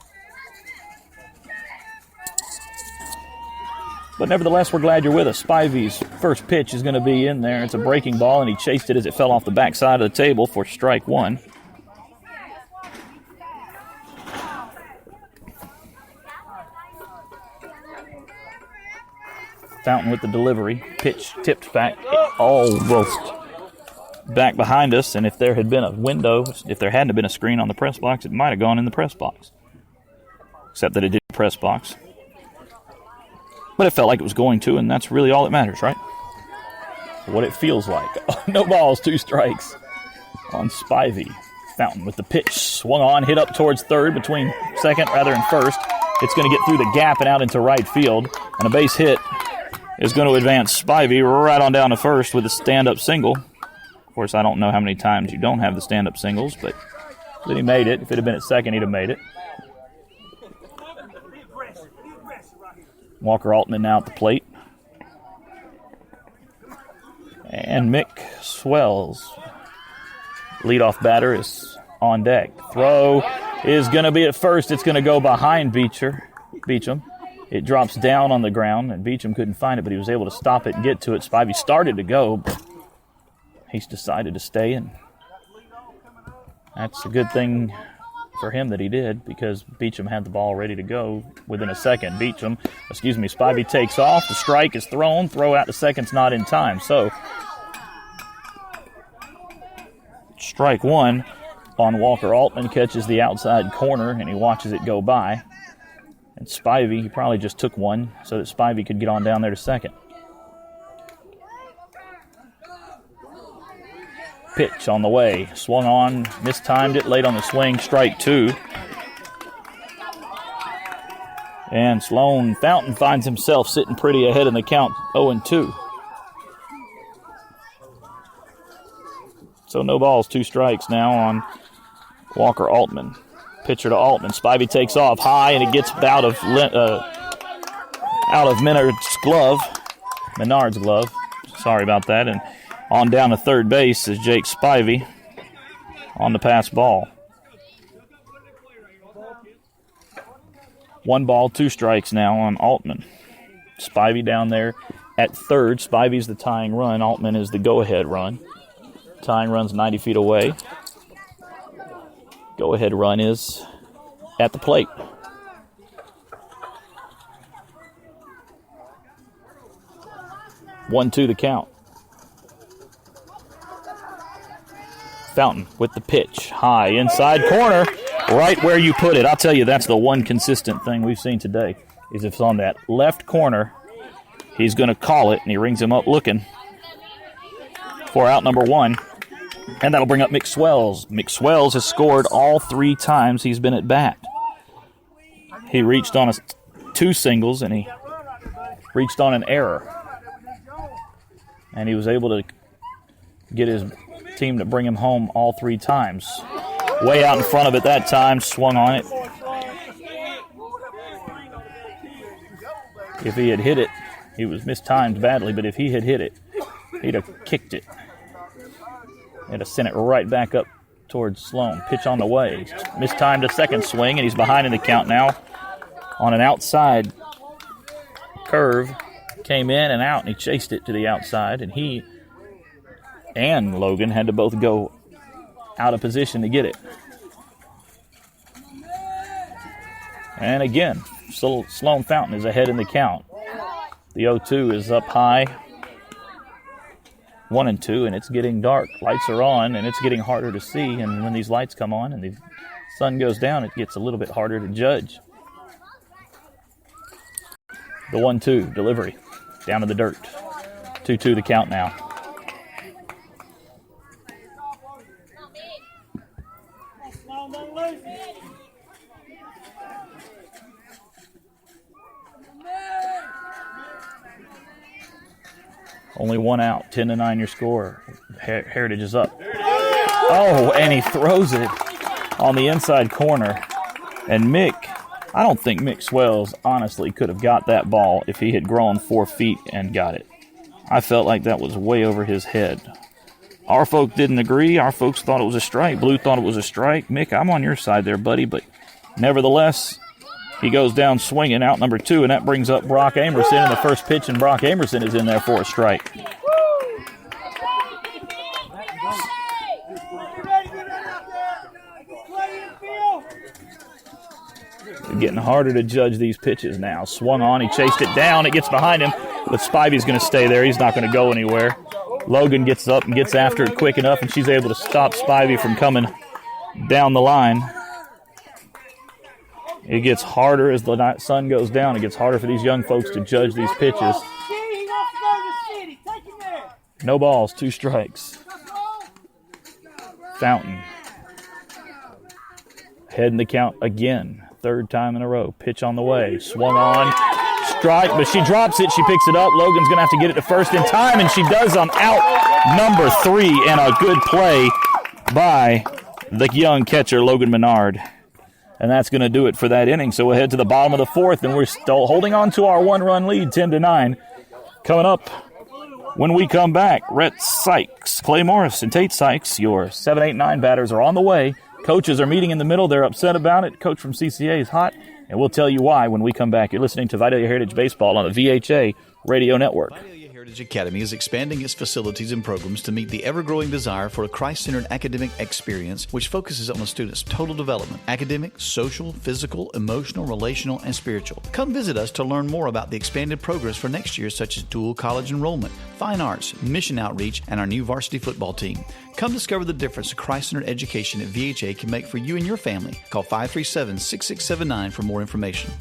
But nevertheless, we're glad you're with us. Spivey's first pitch is going to be in there. It's a breaking ball, and he chased it as it fell off the backside of the table for strike one. Fountain with the delivery. Pitch tipped back, almost back behind us, and if there had been a window, if there hadn't been a screen on the press box, it might have gone in the press box. Except that it did press box. But it felt like it was going to, and that's really all that matters, right? What it feels like. No balls, 2 strikes on Spivey. Fountain with the pitch. Swung on, hit up towards third, between second rather and first. It's going to get through the gap and out into right field. And a base hit is going to advance Spivey right on down to first with a stand-up single. Of course, I don't know how many times you don't have the stand-up singles, but then he made it. If it had been at second, he'd have made it. Walker Altman now at the plate. And Mick Swells, leadoff batter, is on deck. Throw is going to be at first. It's going to go behind Beecham. It drops down on the ground, and Beecham couldn't find it, but he was able to stop it and get to it. Spivey started to go, but he's decided to stay, and that's a good thing for him that he did, because Beecham had the ball ready to go within a second. Spivey takes off. The strike is thrown. Throw out to second's not in time. So, strike one on Walker Altman. Catches the outside corner, and he watches it go by. And Spivey, he probably just took one so that Spivey could get on down there to second. Pitch on the way. Swung on, mistimed it, late on the swing, strike 2. And Sloan Fountain finds himself sitting pretty ahead in the count, 0-2. So no balls, 2 strikes now on Walker Altman. Pitcher to Altman. Spivey takes off high, and it gets out of Menard's glove. Sorry about that. And on down to third base is Jake Spivey on the pass ball. 1 ball, 2 strikes now on Altman. Spivey down there at third. Spivey's the tying run. Altman is the go-ahead run. Tying run's 90 feet away. Go-ahead run is at the plate. One, 2 the count. Fountain with the pitch. High inside corner, right where you put it. I'll tell you, that's the one consistent thing we've seen today, is if it's on that left corner, he's going to call it, and he rings him up looking for out number 1. And that'll bring up Mick Swells. Mick Swells has scored all 3 times he's been at bat. He reached on 2 singles, and he reached on an error. And he was able to get his team to bring him home all 3 times. Way out in front of it that time, swung on it. If he had hit it, he was mistimed badly, but if he had hit it, he'd have kicked it. And to send it right back up towards Sloan. Pitch on the way. Mistimed a second swing, and he's behind in the count now on an outside curve. Came in and out, and he chased it to the outside, and he and Logan had to both go out of position to get it. And again, Sloan Fountain is ahead in the count. The 0-2 is up high. 1-2, and it's getting dark. Lights are on, and it's getting harder to see. And when these lights come on and the sun goes down, it gets a little bit harder to judge. The 1-2 delivery down to the dirt. 2-2 the count now. Only one out. 10-9 your score. Heritage is up. Oh, and he throws it on the inside corner. And Mick, I don't think Mick Swells honestly could have got that ball if he had grown 4 feet and got it. I felt like that was way over his head. Our folk didn't agree. Our folks thought it was a strike. Blue thought it was a strike. Mick, I'm on your side there, buddy. But nevertheless, he goes down swinging, out number 2, and that brings up Brock Amerson. And the first pitch, and Brock Amerson is in there for a strike. It's getting harder to judge these pitches now. Swung on, he chased it down. It gets behind him, but Spivey's going to stay there. He's not going to go anywhere. Logan gets up and gets after it quick enough, and she's able to stop Spivey from coming down the line. It gets harder as the sun goes down. It gets harder for these young folks to judge these pitches. No balls, 2 strikes. Fountain. Heading the count again. 3rd time in a row. Pitch on the way. Swung on. Strike, but she drops it. She picks it up. Logan's going to have to get it to first in time, and she does on out number 3, and a good play by the young catcher, Logan Menard. And that's going to do it for that inning. So we'll head to the bottom of the 4th, and we're still holding on to our 1-run lead, 10-9. Coming up when we come back, Rhett Sykes, Clay Morris, and Tate Sykes, your 7, 8, 9 batters are on the way. Coaches are meeting in the middle. They're upset about it. Coach from CCA is hot, and we'll tell you why when we come back. You're listening to Vidalia Heritage Baseball on the VHA Radio Network. Vidalia Heritage Academy is expanding its facilities and programs to meet the ever-growing desire for a Christ-centered academic experience which focuses on a student's total development, academic, social, physical, emotional, relational, and spiritual. Come visit us to learn more about the expanded programs for next year, such as dual college enrollment, fine arts, mission outreach, and our new varsity football team. Come discover the difference a Christ-centered education at VHA can make for you and your family. Call 537-6679 for more information.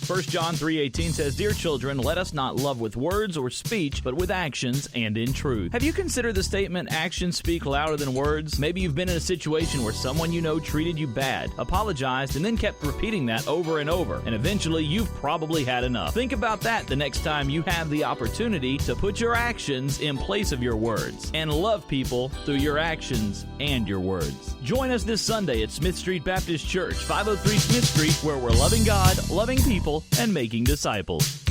1 John 3:18 says, "Dear children, let us not love with words or speech, but with actions and in truth." Have you considered the statement, actions speak louder than words? Maybe you've been in a situation where someone you know treated you bad, apologized, and then kept repeating that over and over, and eventually you've probably had enough. Think about that the next time you have the opportunity to put your actions in place of your words, and love people through your actions and your words. Join us this Sunday at Smith Street Baptist Church, 503 Smith Street, where we're loving God, loving people, and making disciples.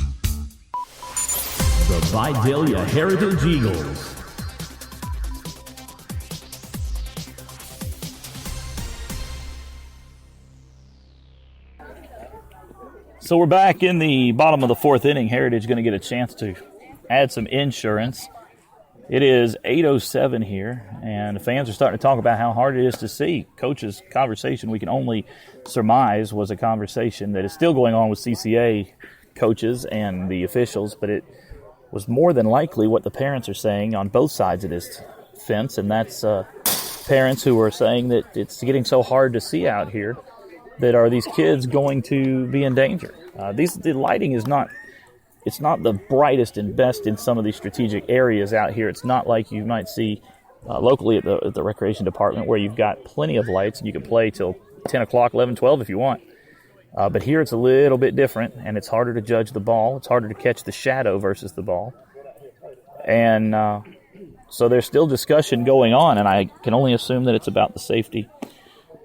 The Vidalia Heritage Eagles. So we're back in the bottom of the 4th inning. Heritage going to get a chance to add some insurance. It is 8:07 here, and the fans are starting to talk about how hard it is to see. Coach's conversation, we can only surmise, was a conversation that is still going on with CCA coaches and the officials, but it was more than likely what the parents are saying on both sides of this fence, and that's parents who are saying that it's getting so hard to see out here that are these kids going to be in danger. The lighting is not... It's not the brightest and best in some of these strategic areas out here. It's not like you might see locally at the recreation department where you've got plenty of lights and you can play till 10 o'clock, 11, 12 if you want. But here it's a little bit different, and it's harder to judge the ball. It's harder to catch the shadow versus the ball. And so there's still discussion going on, and I can only assume that it's about the safety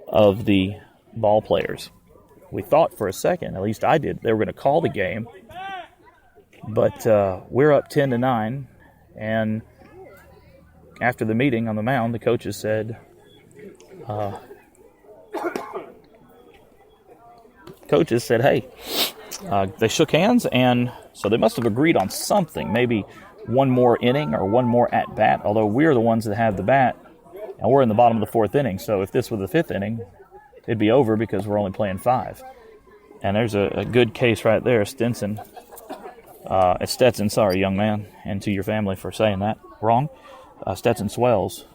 of the ball players. We thought for a second, at least I did, they were going to call the game. But we're up 10-9, and after the meeting on the mound, the coaches said, hey, they shook hands, and so they must have agreed on something, maybe one more inning or one more at-bat, although we're the ones that have the bat, and we're in the bottom of the 4th inning, so if this were the 5th inning, it'd be over because we're only playing 5. And there's a good case right there, Stetson, sorry, young man, and to your family for saying that wrong. Stetson Swells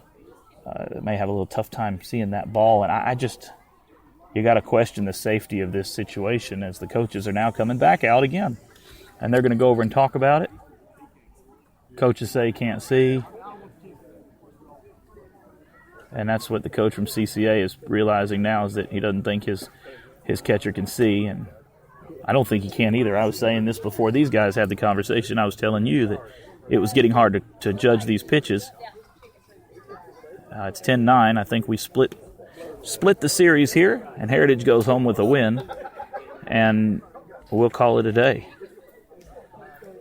may have a little tough time seeing that ball, and you got to question the safety of this situation as the coaches are now coming back out again, and they're going to go over and talk about it. Coaches say he can't see, and that's what the coach from CCA is realizing now, is that he doesn't think his catcher can see, and I don't think he can either. I was saying this before these guys had the conversation. I was telling you that it was getting hard to judge these pitches. It's 10-9. I think we split the series here, and Heritage goes home with a win, and we'll call it a day.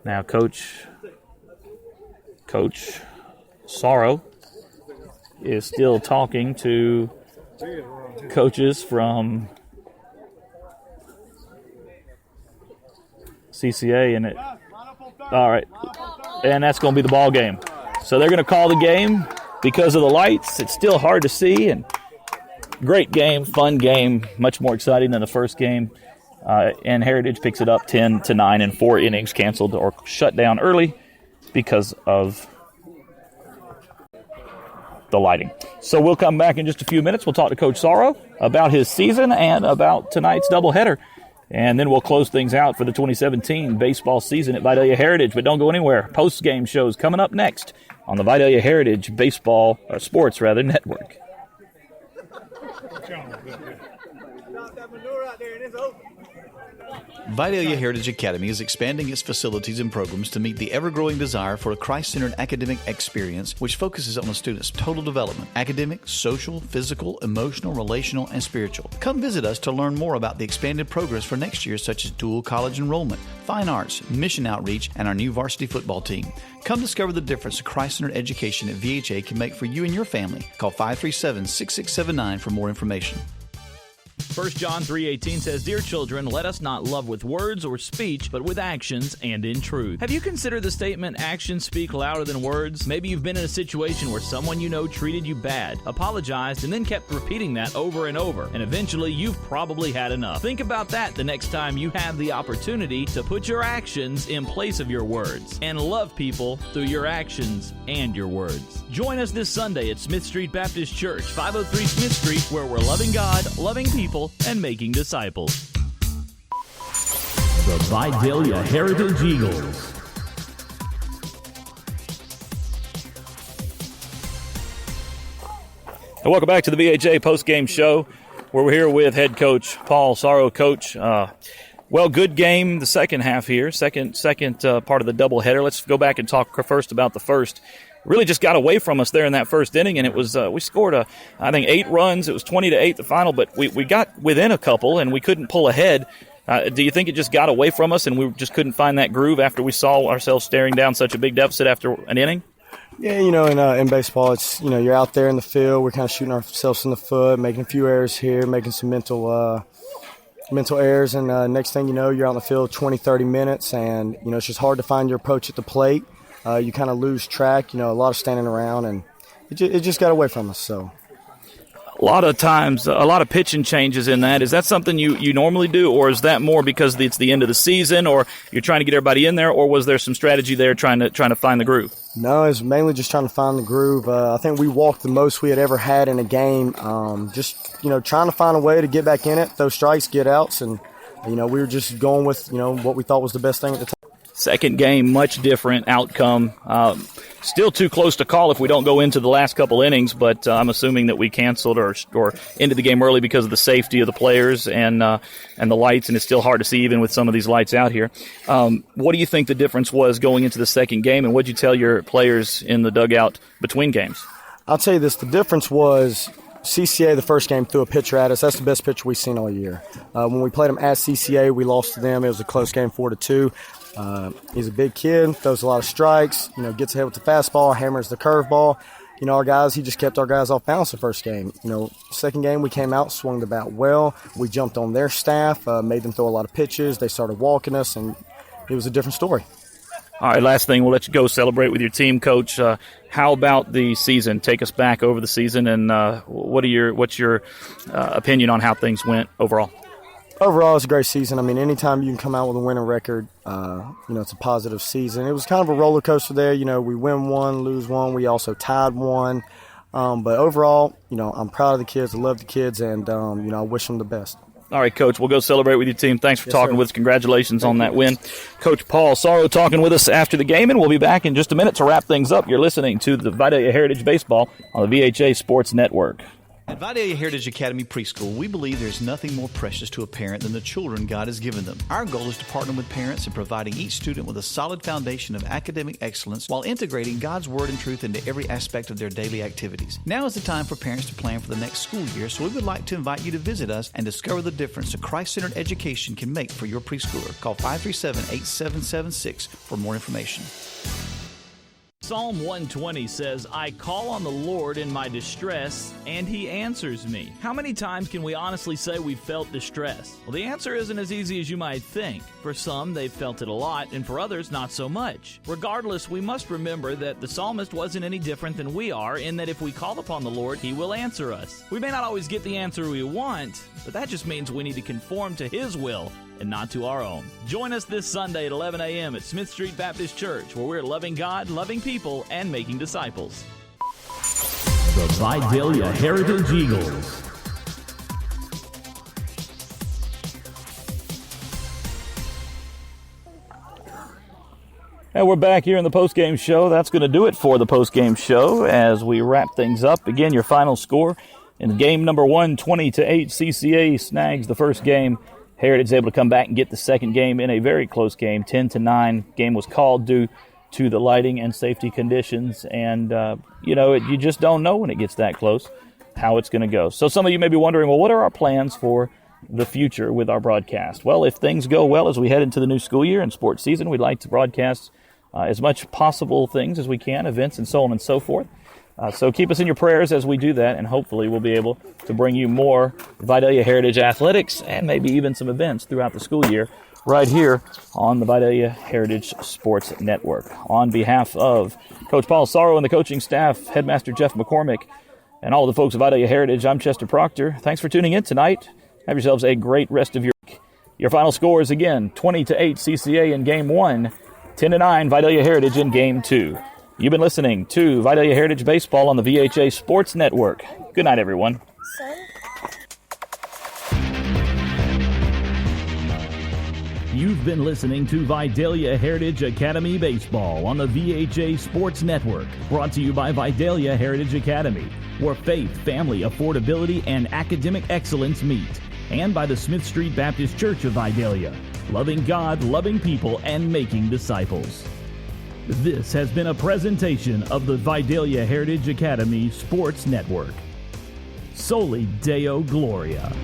Now, Coach Sorrow is still talking to coaches from CCA, and all right, and that's going to be the ball game. So they're going to call the game because of the lights. It's still hard to see, and great game, fun game, much more exciting than the first game. And Heritage picks it up 10-9 in 4 innings, canceled or shut down early because of the lighting. So we'll come back in just a few minutes. We'll talk to Coach Sorrow about his season and about tonight's doubleheader. And then we'll close things out for the 2017 baseball season at Vidalia Heritage. But don't go anywhere. Post-game shows coming up next on the Vidalia Heritage Sports Network. Vidalia Heritage Academy is expanding its facilities and programs to meet the ever-growing desire for a Christ-centered academic experience which focuses on a student's total development: academic, social, physical, emotional, relational, and spiritual. Come visit us to learn more about the expanded programs for next year, such as dual college enrollment, fine arts, mission outreach, and our new varsity football team. Come discover the difference a Christ-centered education at VHA can make for you and your family. Call 537-6679 for more information. 1 John 3:18 says, "Dear children, let us not love with words or speech, but with actions and in truth." Have you considered the statement, "Actions speak louder than words"? Maybe you've been in a situation where someone you know treated you bad, apologized, and then kept repeating that over and over, and eventually you've probably had enough. Think about that the next time you have the opportunity to put your actions in place of your words and love people through your actions and your words. Join us this Sunday at Smith Street Baptist Church, 503 Smith Street, where we're loving God, loving people, and making disciples. The Vidalia Heritage Eagles. And welcome back to the VHA postgame show, where we're here with head coach Paul Sorrow. Coach, well, good game the second half here, second part of the doubleheader. Let's go back and talk first about the first. Really just got away from us there in that first inning, and it was we scored I think 8 runs. It was 20-8 the final, but we got within a couple and we couldn't pull ahead. Do you think it just got away from us and we just couldn't find that groove after we saw ourselves staring down such a big deficit after an inning? Yeah, in baseball, it's you're out there in the field. We're kind of shooting ourselves in the foot, making a few errors here, making some mental errors, and next thing you know, you're out in the field 20-30 minutes, and it's just hard to find your approach at the plate. You kind of lose track, a lot of standing around, and it just got away from us. So, a lot of times, a lot of pitching changes in that. Is that something you normally do, or is that more because it's the end of the season, or you're trying to get everybody in there, or was there some strategy there trying to find the groove? No, it's mainly just trying to find the groove. I think we walked the most we had ever had in a game. Just trying to find a way to get back in it, throw strikes, get outs, and we were just going with what we thought was the best thing at the time. Second game, much different outcome. Still too close to call if we don't go into the last couple innings, but I'm assuming that we canceled or ended the game early because of the safety of the players and the lights, and it's still hard to see even with some of these lights out here. What do you think the difference was going into the second game, and what did you tell your players in the dugout between games? I'll tell you this, the difference was CCA, the first game, threw a pitcher at us. That's the best pitcher we've seen all year. When we played them at CCA, we lost to them. It was a close game, 4-2. He's a big kid, throws a lot of strikes, gets ahead with the fastball, hammers the curveball. Our guys, he just kept our guys off balance the first game. Second game, we came out, swung the bat well. We jumped on their staff, made them throw a lot of pitches. They started walking us, and it was a different story. All right, last thing, we'll let you go celebrate with your team, Coach. How about the season? Take us back over the season, and what's your opinion on how things went overall? Overall, it's a great season. I mean, anytime you can come out with a winning record, it's a positive season. It was kind of a roller coaster there. We win one, lose one. We also tied one. But overall, I'm proud of the kids. I love the kids, and, I wish them the best. All right, Coach, we'll go celebrate with your team. Thanks for talking with us. Congratulations on that win. Coach Paul Sorrow talking with us after the game, and we'll be back in just a minute to wrap things up. You're listening to the Vidalia Heritage Baseball on the VHA Sports Network. At Vidalia Heritage Academy Preschool, we believe there's nothing more precious to a parent than the children God has given them. Our goal is to partner with parents in providing each student with a solid foundation of academic excellence while integrating God's Word and truth into every aspect of their daily activities. Now is the time for parents to plan for the next school year, so we would like to invite you to visit us and discover the difference a Christ-centered education can make for your preschooler. Call 537-8776 for more information. Psalm 120 says, I call on the Lord in my distress, and He answers me. How many times can we honestly say we've felt distress? Well, the answer isn't as easy as you might think. For some, they've felt it a lot, and for others, not so much. Regardless, we must remember that the psalmist wasn't any different than we are, in that if we call upon the Lord, He will answer us. We may not always get the answer we want, but that just means we need to conform to His will and not to our own. Join us this Sunday at 11 a.m. at Smith Street Baptist Church, where we're loving God, loving people, and making disciples. The Vidalia Heritage Eagles. And we're back here in the postgame show. That's going to do it for the postgame show as we wrap things up. Again, your final score in game number 1, 20-8. CCA snags the first game. Heritage is able to come back and get the second game in a very close game, 10-9. Game was called due to the lighting and safety conditions. And, you just don't know when it gets that close how it's going to go. So some of you may be wondering, well, what are our plans for the future with our broadcast? Well, if things go well as we head into the new school year and sports season, we'd like to broadcast as much possible things as we can, events and so on and so forth. So keep us in your prayers as we do that, and hopefully we'll be able to bring you more Vidalia Heritage athletics and maybe even some events throughout the school year right here on the Vidalia Heritage Sports Network. On behalf of Coach Paul Sorrow and the coaching staff, Headmaster Jeff McCormick, and all the folks of Vidalia Heritage, I'm Chester Proctor. Thanks for tuning in tonight. Have yourselves a great rest of your week. Your final scores again, 20-8 CCA in Game 1, 10-9 Vidalia Heritage in Game 2. You've been listening to Vidalia Heritage Baseball on the VHA Sports Network. Good night, everyone. You've been listening to Vidalia Heritage Academy Baseball on the VHA Sports Network, brought to you by Vidalia Heritage Academy, where faith, family, affordability, and academic excellence meet, and by the Smith Street Baptist Church of Vidalia, loving God, loving people, and making disciples. This has been a presentation of the Vidalia Heritage Academy Sports Network. Soli Deo Gloria.